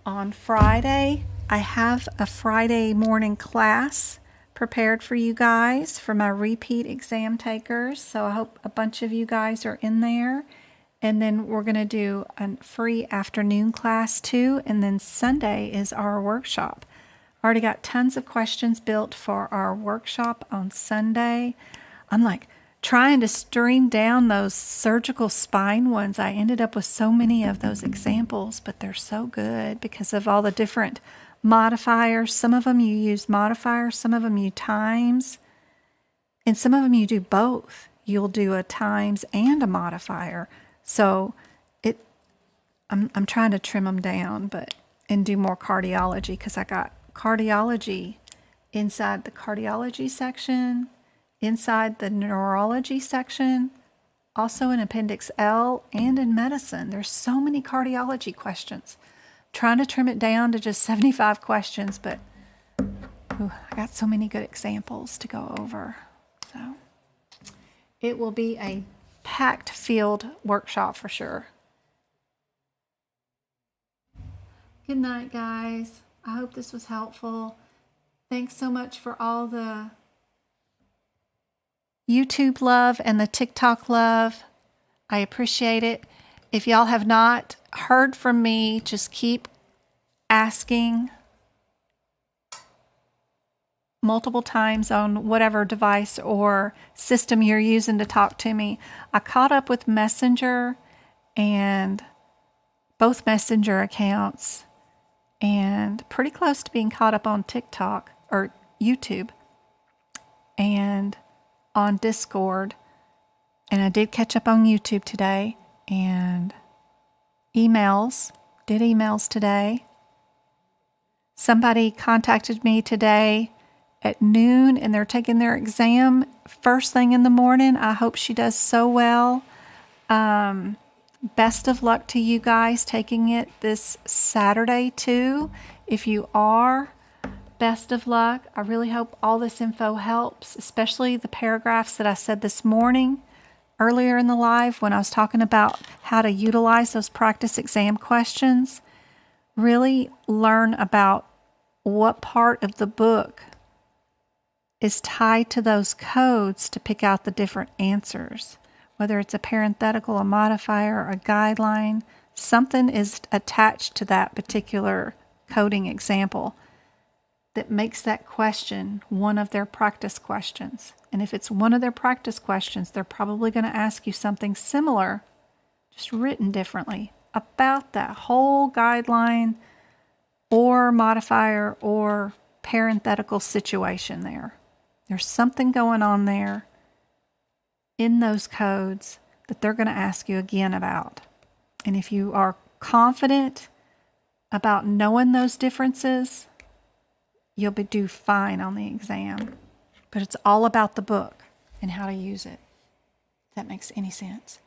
on Friday. I have a Friday morning class prepared for you guys for my repeat exam takers. So I hope a bunch of you guys are in there. And then we're going to do a free afternoon class too. And then Sunday is our workshop. I already got tons of questions built for our workshop on Sunday. I'm like trying to stream down those surgical spine ones. I ended up with so many of those examples, but they're so good because of all the different modifiers. Some of them you use modifiers, some of them you times, and some of them you do both. You'll do a times and a modifier. So I'm trying to trim them down, and do more cardiology because I got cardiology inside the cardiology section, inside the neurology section, also in Appendix L and in medicine. There's so many cardiology questions. Trying to trim it down to just 75 questions, but I got so many good examples to go over. So it will be a packed field workshop for sure. Good night, guys. I hope this was helpful. Thanks so much for all the YouTube love and the TikTok love. I appreciate it. If y'all have not heard from me, just keep asking multiple times on whatever device or system you're using to talk to me. I caught up with Messenger and both Messenger accounts, and pretty close to being caught up on TikTok or YouTube and on Discord. And I did catch up on YouTube today, and did emails today. Somebody contacted me today at noon, and they're taking their exam first thing in the morning. I hope she does so well. Best of luck to you guys taking it this Saturday too. If you are, best of luck. I really hope all this info helps, especially the paragraphs that I said this morning earlier in the live when I was talking about how to utilize those practice exam questions. Really learn about what part of the book is tied to those codes to pick out the different answers. Whether it's a parenthetical, a modifier, a guideline, something is attached to that particular coding example that makes that question one of their practice questions. And if it's one of their practice questions, they're probably going to ask you something similar, just written differently, about that whole guideline or modifier or parenthetical situation there. There's something going on there in those codes that they're going to ask you again about. And if you are confident about knowing those differences, you'll do fine on the exam. But it's all about the book and how to use it. If that makes any sense.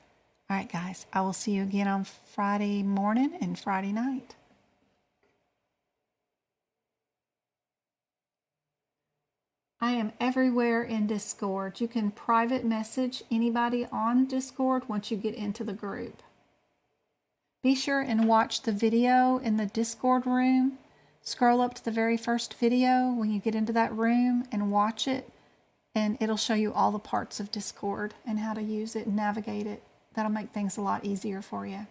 All right, guys, I will see you again on Friday morning and Friday night. I am everywhere in Discord. You can private message anybody on Discord once you get into the group. Be sure and watch the video in the Discord room. Scroll up to the very first video when you get into that room and watch it, and it'll show you all the parts of Discord and how to use it and navigate it. That'll make things a lot easier for you.